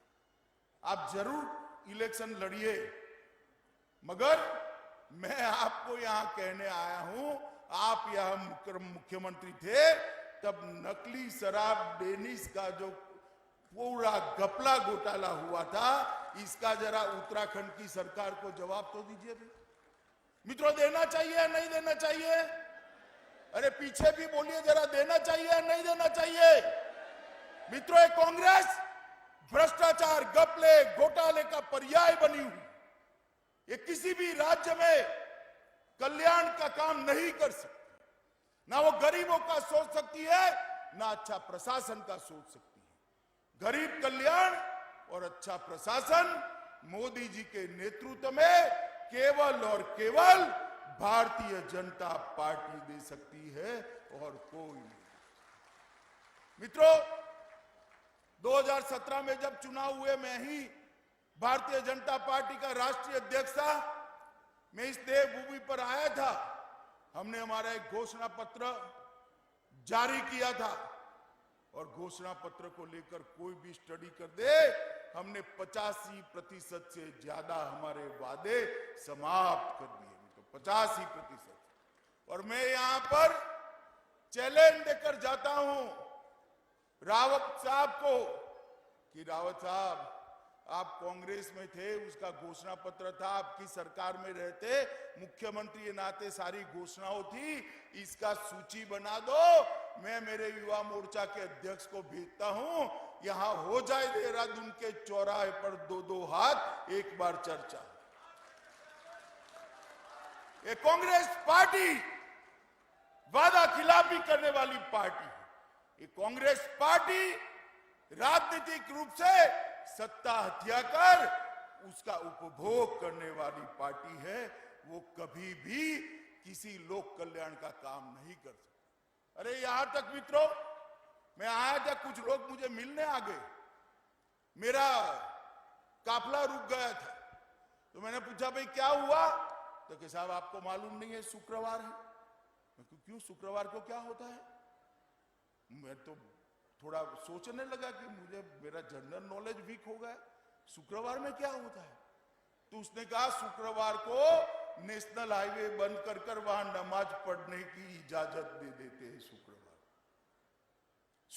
आप जरूर इलेक्शन लड़िए, मगर मैं आपको यहां कहने आया हूं आप यह मुख्यमंत्री थे तब नकली शराब डेनिस का जो पूरा घपला घोटाला हुआ था, इसका जरा उत्तराखंड की सरकार को जवाब तो दीजिए भी। मित्रों, देना चाहिए नहीं देना चाहिए? अरे पीछे भी बोलिए जरा, देना चाहिए नहीं देना चाहिए? मित्रों, ये कांग्रेस भ्रष्टाचार, घपले, घोटाले का पर्याय बनी हुई, ये किसी भी राज्य में कल्याण का काम नहीं कर सकती। ना वो गरीबों का सोच सकती है, ना अच्छा प्रशासन का सोच सकती है। गरीब कल्याण और अच्छा प्रशासन मोदी जी के नेतृत्व में केवल और केवल भारतीय जनता पार्टी दे सकती है और कोई नहीं। मित्रों, 2017 में जब चुनाव हुए, मैं ही भारतीय जनता पार्टी का राष्ट्रीय अध्यक्ष था। मैं इस देवभूमि पर आया था। हमने हमारा एक घोषणा पत्र जारी किया था और घोषणा पत्र को लेकर कोई भी स्टडी कर दे, हमने 85% से ज्यादा हमारे वादे समाप्त कर दिए। तो 85%। और मैं यहां पर चैलेंज देकर जाता हूं रावत साहब को कि रावत साहब, आप कांग्रेस में थे, उसका घोषणा पत्र था, आपकी सरकार में रहते, मुख्यमंत्री के नाते सारी घोषणाओं थी, इसका सूची बना दो। मैं मेरे युवा मोर्चा के अध्यक्ष को भेजता हूं, यहां हो जाए देहरादून के चौराहे पर 2-2 हाथ एक बार चर्चा। ये कांग्रेस पार्टी वादा खिलाफी करने वाली पार्टी है। ये कांग्रेस पार्टी राजनीतिक रूप से सत्ता हत्या कर उसका उपभोग करने वाली पार्टी है। वो कभी भी किसी लोक कल्याण का काम नहीं कर सकती। अरे यहां तक मित्रों, मैं आया था, कुछ लोग मुझे मिलने आ गए, मेरा काफला रुक गया था, तो मैंने पूछा भाई क्या हुआ? तो कि साहब आपको मालूम नहीं है शुक्रवार है। क्यों, शुक्रवार को क्या होता है? मैं तो थोड़ा सोचने लगा कि मुझे मेरा जनरल नॉलेज वीक हो गया, शुक्रवार में क्या होता है? तो उसने कहा शुक्रवार को नेशनल हाईवे बंद कर कर वहां नमाज पढ़ने की इजाजत दे देते हैं।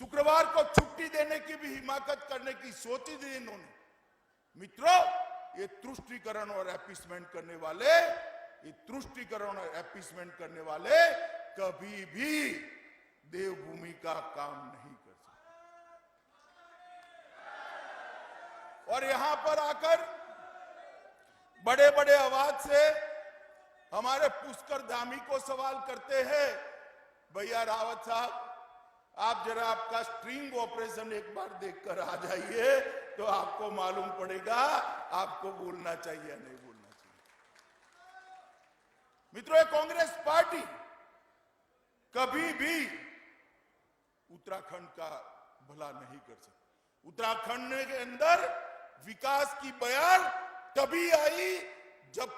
शुक्रवार को छुट्टी देने की भी हिमाकत करने की सोची थी इन्होंने। मित्रों, ये तुष्टीकरण और एपीसमेंट करने वाले, ये तुष्टीकरण और एपीसमेंट करने वाले कभी भी देवभूमि का काम नहीं कर सकते। और यहां पर आकर बड़े बड़े आवाज से हमारे पुष्कर धामी को सवाल करते हैं, भैया रावत साहब, आप जरा आपका स्ट्रिंग ऑपरेशन एक बार देखकर आ जाइए, तो आपको मालूम पड़ेगा आपको बोलना चाहिए या नहीं बोलना चाहिए। मित्रों, ये कांग्रेस पार्टी कभी भी उत्तराखंड का भला नहीं कर सकती। उत्तराखंड के अंदर विकास की बयान तभी आई जब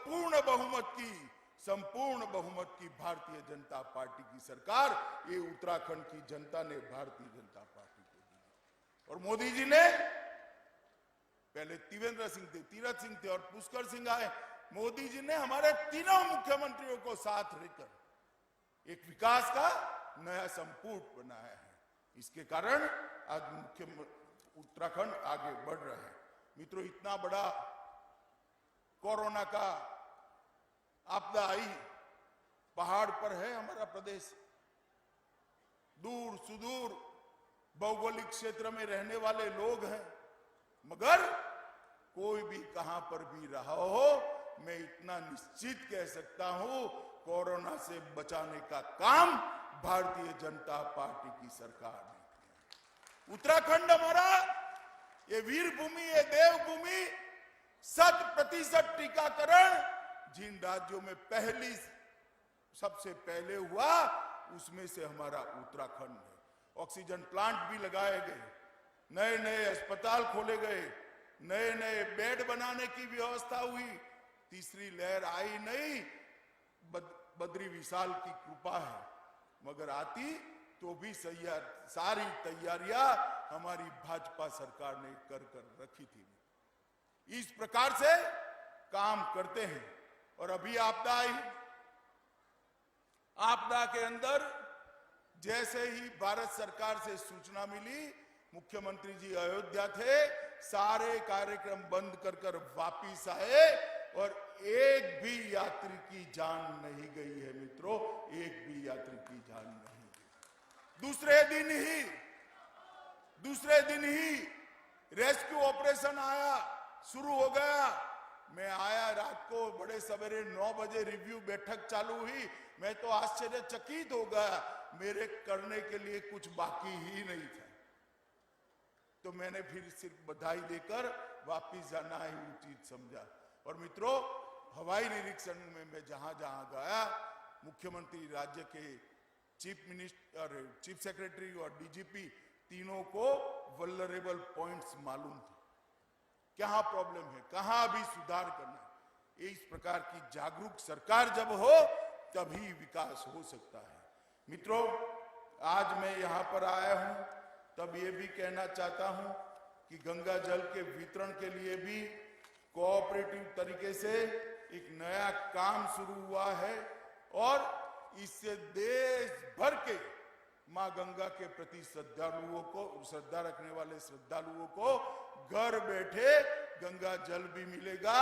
संपूर्ण बहुमत की भारतीय जनता पार्टी की सरकार, ये उत्तराखंड की जनता ने भारतीय जनता पार्टी को दी। और मोदी जी ने, पहले त्रिवेंद्र सिंह थे, तीरथ सिंह थे और पुष्कर सिंह आए, मोदी जी ने हमारे तीनों मुख्यमंत्रियों को साथ लेकर एक विकास का नया संपुट बनाया है। इसके कारण आज उत्तराखंड आगे बढ़ रहा है। मित्रों, इतना बड़ा कोरोना का आपदा आई, पहाड़ पर है हमारा प्रदेश, दूर सुदूर भौगोलिक क्षेत्र में रहने वाले लोग हैं, मगर कोई भी कहां पर भी रहा हो, मैं इतना निश्चित कह सकता हूं, कोरोना से बचाने का काम भारतीय जनता पार्टी की सरकार ने किया। उत्तराखंड हमारा ये वीर भूमि, ये देवभूमि, 100% टीकाकरण जिन राज्यों में सबसे पहले हुआ, उसमें से हमारा उत्तराखंड है। ऑक्सीजन प्लांट भी लगाए गए, नए नए अस्पताल खोले गए, नए नए बेड बनाने की व्यवस्था हुई। तीसरी लहर आई नहीं, बद्री विशाल की कृपा है, मगर आती तो भी सारी तैयारियां हमारी भाजपा सरकार ने कर रखी थी। इस प्रकार से काम करते हैं। और अभी आपदा आई, आपदा के अंदर जैसे ही भारत सरकार से सूचना मिली, मुख्यमंत्री जी अयोध्या थे, सारे कार्यक्रम बंद कर वापिस आए और एक भी यात्री की जान नहीं गई है मित्रों, एक भी यात्री की जान नहीं गई। दूसरे दिन ही रेस्क्यू ऑपरेशन आया, शुरू हो गया। मैं आया रात को बड़े सवेरे 9 बजे, रिव्यू बैठक चालू हुई। मैं तो आश्चर्यचकित हो गया, मेरे करने के लिए कुछ बाकी ही नहीं था। तो मैंने फिर सिर्फ बधाई देकर वापिस जाना ही उचित समझा। और मित्रों, हवाई निरीक्षण में मैं जहां जहां गया, मुख्यमंत्री, राज्य के चीफ मिनिस्टर, चीफ सेक्रेटरी और डीजीपी तीनों को वल्नरेबल पॉइंट्स मालूम थे, कहां प्रॉब्लम है, कहां अभी सुधार करना है। इस प्रकार की जागरूक सरकार जब हो तभी विकास हो सकता है। मित्रों, आज मैं यहां पर आया हूं तब ये भी कहना चाहता हूं कि गंगा जल के वितरण के लिए भी कोऑपरेटिव तरीके से एक नया काम शुरू हुआ है और इससे देश भर के मां गंगा के प्रति श्रद्धालुओं को, श्रद्धा रखने वाले श्रद्धालुओं को घर बैठे गंगा जल भी मिलेगा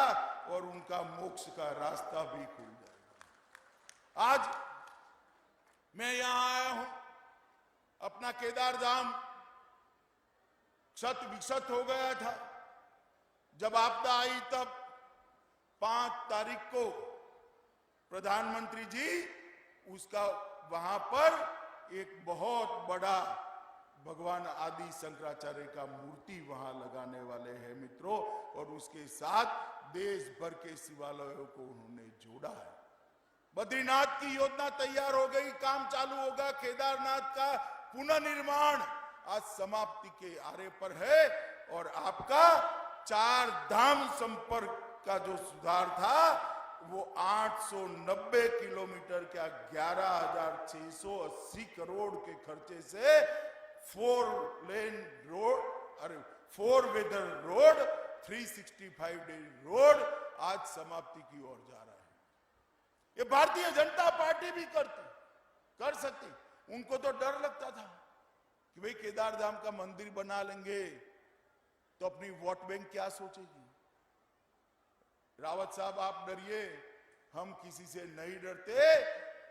और उनका मोक्ष का रास्ता भी खुल जाएगा। आज मैं यहां आया हूं, अपना केदार धाम क्षत विक्षत हो गया था। जब आपदा आई तब 5 तारीख को प्रधानमंत्री जी उसका वहां पर एक बहुत बड़ा भगवान आदि शंकराचार्य का मूर्ति वहां लगाने वाले हैं मित्रों, और उसके साथ देश भर के शिवालयों को उन्होंने जोड़ा है। बद्रीनाथ की योजना तैयार हो गई, काम चालू होगा। केदारनाथ का पुनर्निर्माण आज समाप्ति के आरे पर है और आपका 4 धाम संपर्क का जो सुधार था वो 890 किलोमीटर का 11,680 करोड़ के खर्चे से 4 लेन रोड, अरे 4 वेदर रोड, 365 डे रोड आज समाप्ति की ओर जा रहा है। ये भारतीय जनता पार्टी भी कर सकती। उनको तो डर लगता था कि भाई केदार धाम का मंदिर बना लेंगे तो अपनी वोट बैंक क्या सोचेगी। रावत साहब, आप डरिए, हम किसी से नहीं डरते।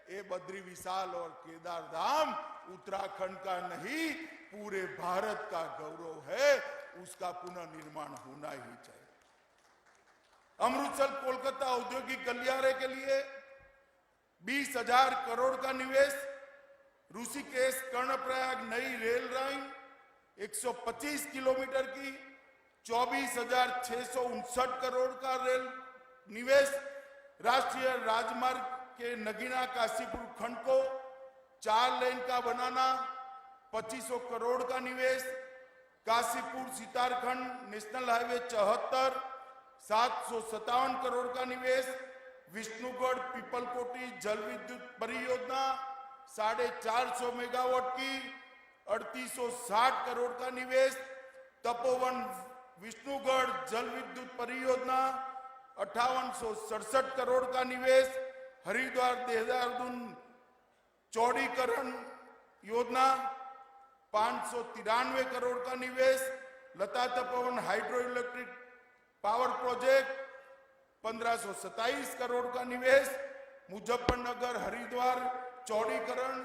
ये बद्री विशाल और केदार धाम उत्तराखंड का नहीं, पूरे भारत का गौरव है, उसका पुनर्निर्माण होना ही चाहिए। अमृतसर कोलकाता औद्योगिक गलियारे के लिए 20,000 करोड़ का निवेश, ऋषिकेश कर्णप्रयाग नई रेल लाइन 125 किलोमीटर की 24,659 करोड़ का रेल निवेश, राष्ट्रीय राजमार्ग के नगीना काशीपुर खंड को 4 लेन का बनाना 2500 करोड़ का निवेश, काशीपुर सीतारखंड नेशनल हाईवे 74 757 करोड़ का निवेश, विष्णुगढ़ पीपलकोटी जल विद्युत परियोजना 450 मेगावाट की 3860 करोड़ का निवेश, तपोवन विष्णुगढ़ जल विद्युत परियोजना 5867 करोड़ का निवेश, हरिद्वार देहरादून चौड़ीकरण योजना 593 करोड़ का निवेश, Lata Tapovan hydro electric power project 1527 crore का निवेश, मुजफ्फरनगर हरिद्वार चौड़ीकरण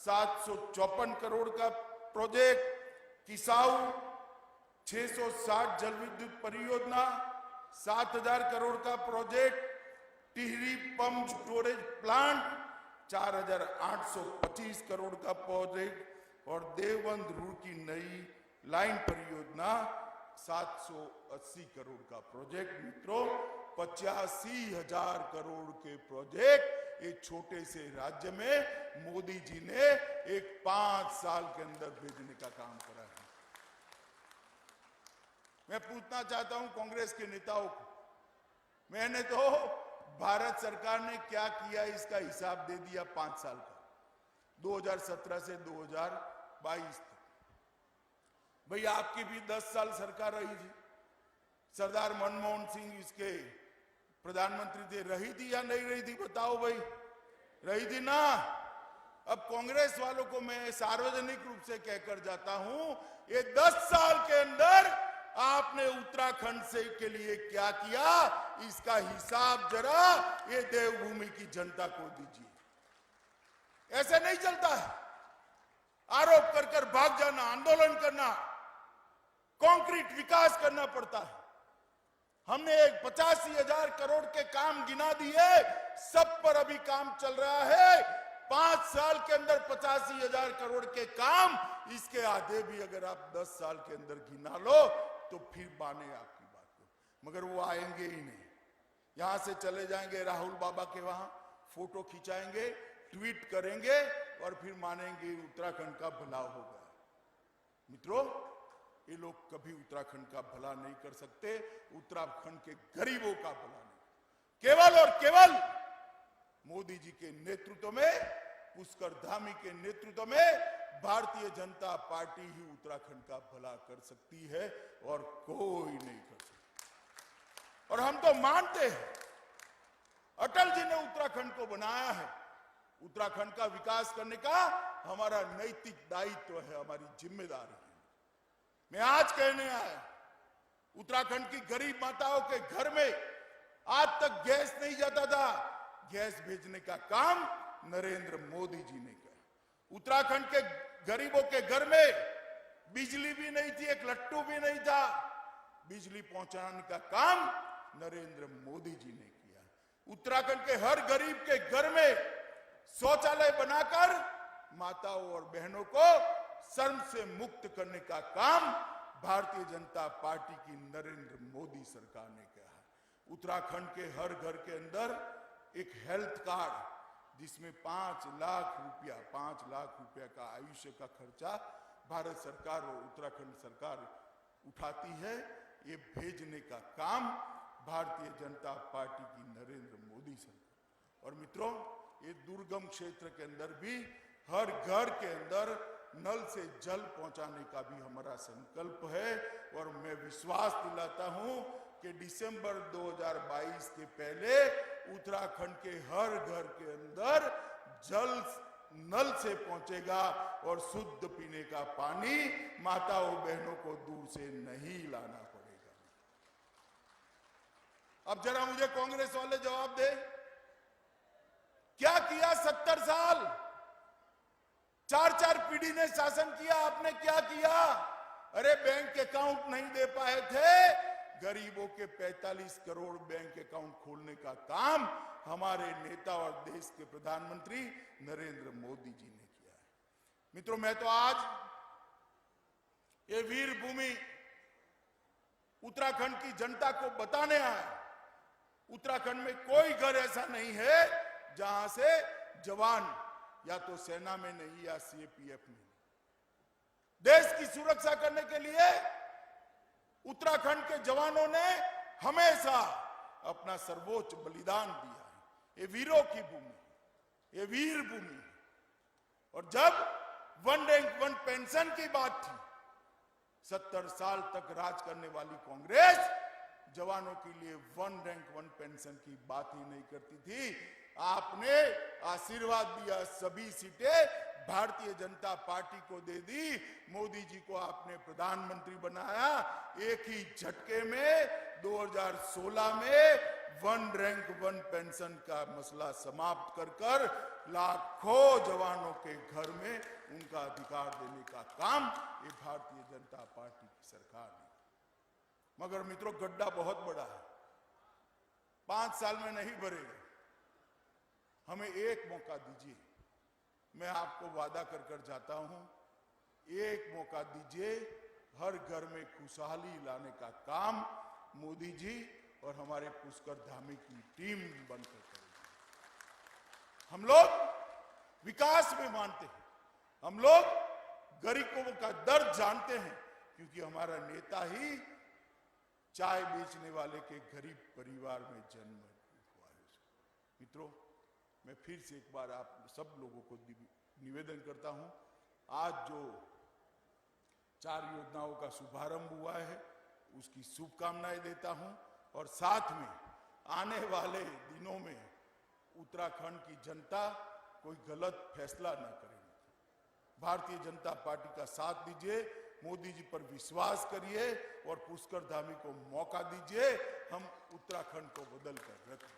754 करोड़ का प्रोजेक्ट, किसाऊ 660 जल विद्युत परियोजना 7000 करोड़ का project, Tehri pump storage plant 4825 crore का प्रोजेक्ट और देवबंद रुड़की नई लाइन परियोजना 780 करोड़ का प्रोजेक्ट। मित्रों, 85,000 करोड़ के प्रोजेक्ट एक छोटे से राज्य में मोदी जी ने एक 5 साल के अंदर भेजने का काम करा है। मैं पूछना चाहता हूं कांग्रेस के नेताओं को, मैंने तो भारत सरकार ने क्या किया इसका हिसाब दे दिया 5 साल का, 2017 से 2022 तक। भैया आपकी भी 10 साल सरकार रही थी, सरदार मनमोहन सिंह इसके प्रधानमंत्री थे, रही थी या नहीं रही थी बताओ भाई, रही थी ना। अब कांग्रेस वालों को मैं सार्वजनिक रूप से कहकर जाता हूं, ये 10 साल के अंदर आपने उत्तराखंड से के लिए क्या किया, इसका हिसाब जरा ये देवभूमि की जनता को दीजिए। ऐसे नहीं चलता है, आरोप कर कर भाग जाना, आंदोलन करना, कंक्रीट विकास करना पड़ता है। हमने 85,000 करोड़ के काम गिना दिए, सब पर अभी काम चल रहा है। 5 साल के अंदर 85,000 करोड़ के काम, इसके आधे भी अगर आप 10 साल के अंदर गिना लो तो फिर माने आपकी बात को, मगर वो आएंगे ही नहीं। यहां से चले जाएंगे राहुल बाबा के वहां, फोटो खिंचाएंगे, ट्वीट करेंगे और फिर मानेंगे उत्तराखंड का भला होगा। मित्रों, ये लोग कभी उत्तराखंड का भला नहीं कर सकते, उत्तराखंड के गरीबों का भला नहीं। केवल और केवल मोदी जी के नेतृत्व में, पुष्कर धामी के नेतृत्व में भारतीय जनता पार्टी ही उत्तराखंड का भला कर सकती है और कोई नहीं कर सकता। और हम तो मानते हैं, अटल जी ने उत्तराखंड को बनाया है। उत्तराखंड का विकास करने का हमारा नैतिक दायित्व है, हमारी जिम्मेदारी है। मैं आज कहने आया, उत्तराखंड की गरीब माताओं के घर में आज तक गैस नहीं जाता था, गैस भेजने का काम नरेंद्र मोदी जी ने किया। उत्तराखंड के गरीबों के घर में बिजली भी नहीं थी, एक लट्टू भी नहीं था, बिजली पहुंचाने का काम नरेंद्र मोदी जी ने किया। उत्तराखंड के हर गरीब के घर में शौचालय बनाकर माताओं और बहनों को शर्म से मुक्त करने का काम भारतीय जनता पार्टी की नरेंद्र मोदी सरकार ने किया है। उत्तराखंड के हर घर के अंदर एक हेल्थ कार्ड, जिसमें 5 लाख रुपया का आयुष्य का खर्चा भारत सरकार और उत्तराखंड सरकार उठाती है, ये भेजने का काम भारतीय जनता पार्टी की नरेंद्र मोदी सरकार। और मित्रों, ये दुर्गम क्षेत्र के अंदर भी हर घर के अंदर नल से जल पहुंचाने का भी हमारा संकल्प है। और मैं विश्वास दिलाता हूं कि दिसंबर 2022 के पहले उत्तराखंड के हर घर के अंदर जल नल से पहुंचेगा और शुद्ध पीने का पानी माताओं बहनों को दूर से नहीं लाना पड़ेगा। अब जरा मुझे कांग्रेस वाले जवाब दे, क्या किया 70 साल? 4 पीढ़ी ने शासन किया, आपने क्या किया? अरे बैंक अकाउंट नहीं दे पाए थे, गरीबों के 45 करोड़ बैंक अकाउंट खोलने का काम हमारे नेता और देश के प्रधानमंत्री नरेंद्र मोदी जी ने किया है। मित्रों, मैं तो आज ये वीर भूमि उत्तराखंड की जनता को बताने आया, उत्तराखंड में कोई घर ऐसा नहीं है जहां से जवान या तो सेना में नहीं या सीएपीएफ में। देश की सुरक्षा करने के लिए उत्तराखंड के जवानों ने हमेशा अपना सर्वोच्च बलिदान दिया है। ये वीरों की भूमि, ये वीर भूमि। और जब 1 रैंक 1 पेंशन की बात थी, 70 साल तक राज करने वाली कांग्रेस जवानों के लिए 1 रैंक 1 पेंशन की बात ही नहीं करती थी। आपने आशीर्वाद दिया, सभी सीटें भारतीय जनता पार्टी को दे दी, मोदी जी को आपने प्रधानमंत्री बनाया। एक ही झटके में 2016 में 1 रैंक 1 पेंशन का मसला समाप्त कर लाखों जवानों के घर में उनका अधिकार देने का काम ये भारतीय जनता पार्टी की सरकार ने। मगर मित्रों, गड्ढा बहुत बड़ा है, 5 साल में नहीं भरेगा। हमें एक मौका दीजिए, मैं आपको वादा कर जाता हूं, एक मौका दीजिए, हर घर में खुशहाली लाने का काम मोदी जी और हमारे पुष्कर धामी की टीम बनकर करेगी। हम लोग विकास में मानते हैं, हम लोग गरीबों का दर्द जानते हैं, क्योंकि हमारा नेता ही चाय बेचने वाले के गरीब परिवार में जन्म हुआ है। मित्रों, मैं फिर से एक बार आप सब लोगों को निवेदन करता हूं, आज जो 4 योजनाओं का शुभारंभ हुआ है उसकी शुभकामनाएं देता हूं। और साथ में आने वाले दिनों में उत्तराखंड की जनता कोई गलत फैसला न करें। भारतीय जनता पार्टी का साथ दीजिए, मोदी जी पर विश्वास करिए और पुष्कर धामी को मौका दीजिए, हम उत्तराखंड को बदल कर रखें।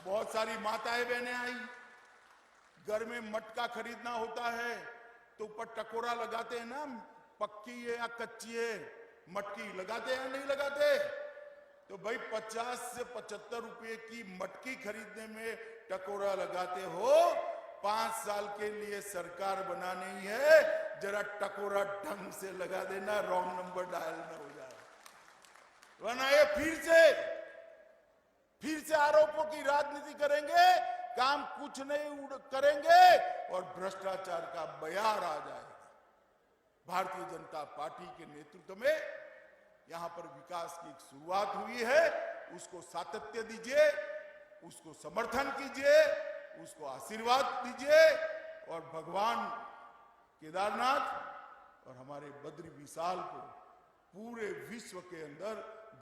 बहुत सारी माताएं बहनें आई, घर में मटका खरीदना होता है तो ऊपर टकोरा लगाते हैं ना, पक्की है या कच्ची है, मटकी लगाते हैं नहीं लगाते? तो भाई 50 से 75 रुपए की मटकी खरीदने में टकोरा लगाते हो, 5 साल के लिए सरकार बनानी है, जरा टकोरा ढंग से लगा देना, रॉन्ग नंबर डायल ना हो जाए, वरना ये फिर से आरोपों की राजनीति करेंगे, काम कुछ नहीं करेंगे और भ्रष्टाचार का बयार आ जाएगा। भारतीय जनता पार्टी के नेतृत्व में यहां पर विकास की एक शुरुआत हुई है, उसको सातत्य दीजिए, उसको समर्थन कीजिए, उसको आशीर्वाद दीजिए और भगवान केदारनाथ और हमारे बद्री विशाल को पूरे विश्व के अंदर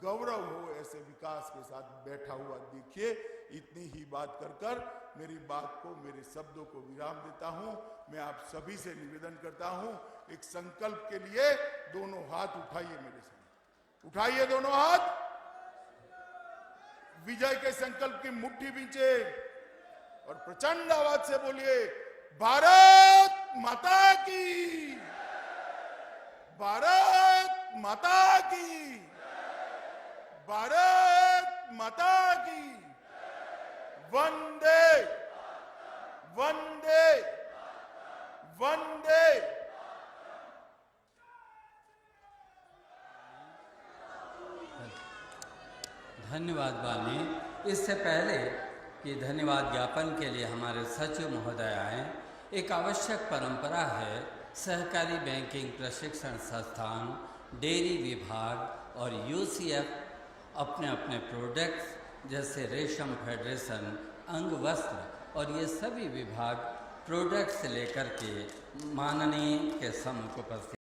गौरव हो ऐसे विकास के साथ बैठा हुआ देखिए। इतनी ही बात कर मेरी बात को, मेरे शब्दों को विराम देता हूं। मैं आप सभी से निवेदन करता हूं, एक संकल्प के लिए दोनों हाथ उठाइए, मेरे साथ उठाइए दोनों हाथ, विजय के संकल्प की मुट्ठी बींचे और प्रचंड आवाज से बोलिए, भारत माता की, भारत माता की, भारत माता की, वंदे वंदे वंदे। धन्यवाद वानी। इससे पहले कि धन्यवाद ज्ञापन के लिए हमारे सचिव महोदय आए, एक आवश्यक परंपरा है, सहकारी बैंकिंग प्रशिक्षण संस्थान, डेयरी विभाग और यूसीएफ अपने अपने प्रोडक्ट्स जैसे रेशम फेडरेशन, अंग वस्त्र और ये सभी विभाग प्रोडक्ट्स लेकर के माननीय के सम्मुख उपस्थित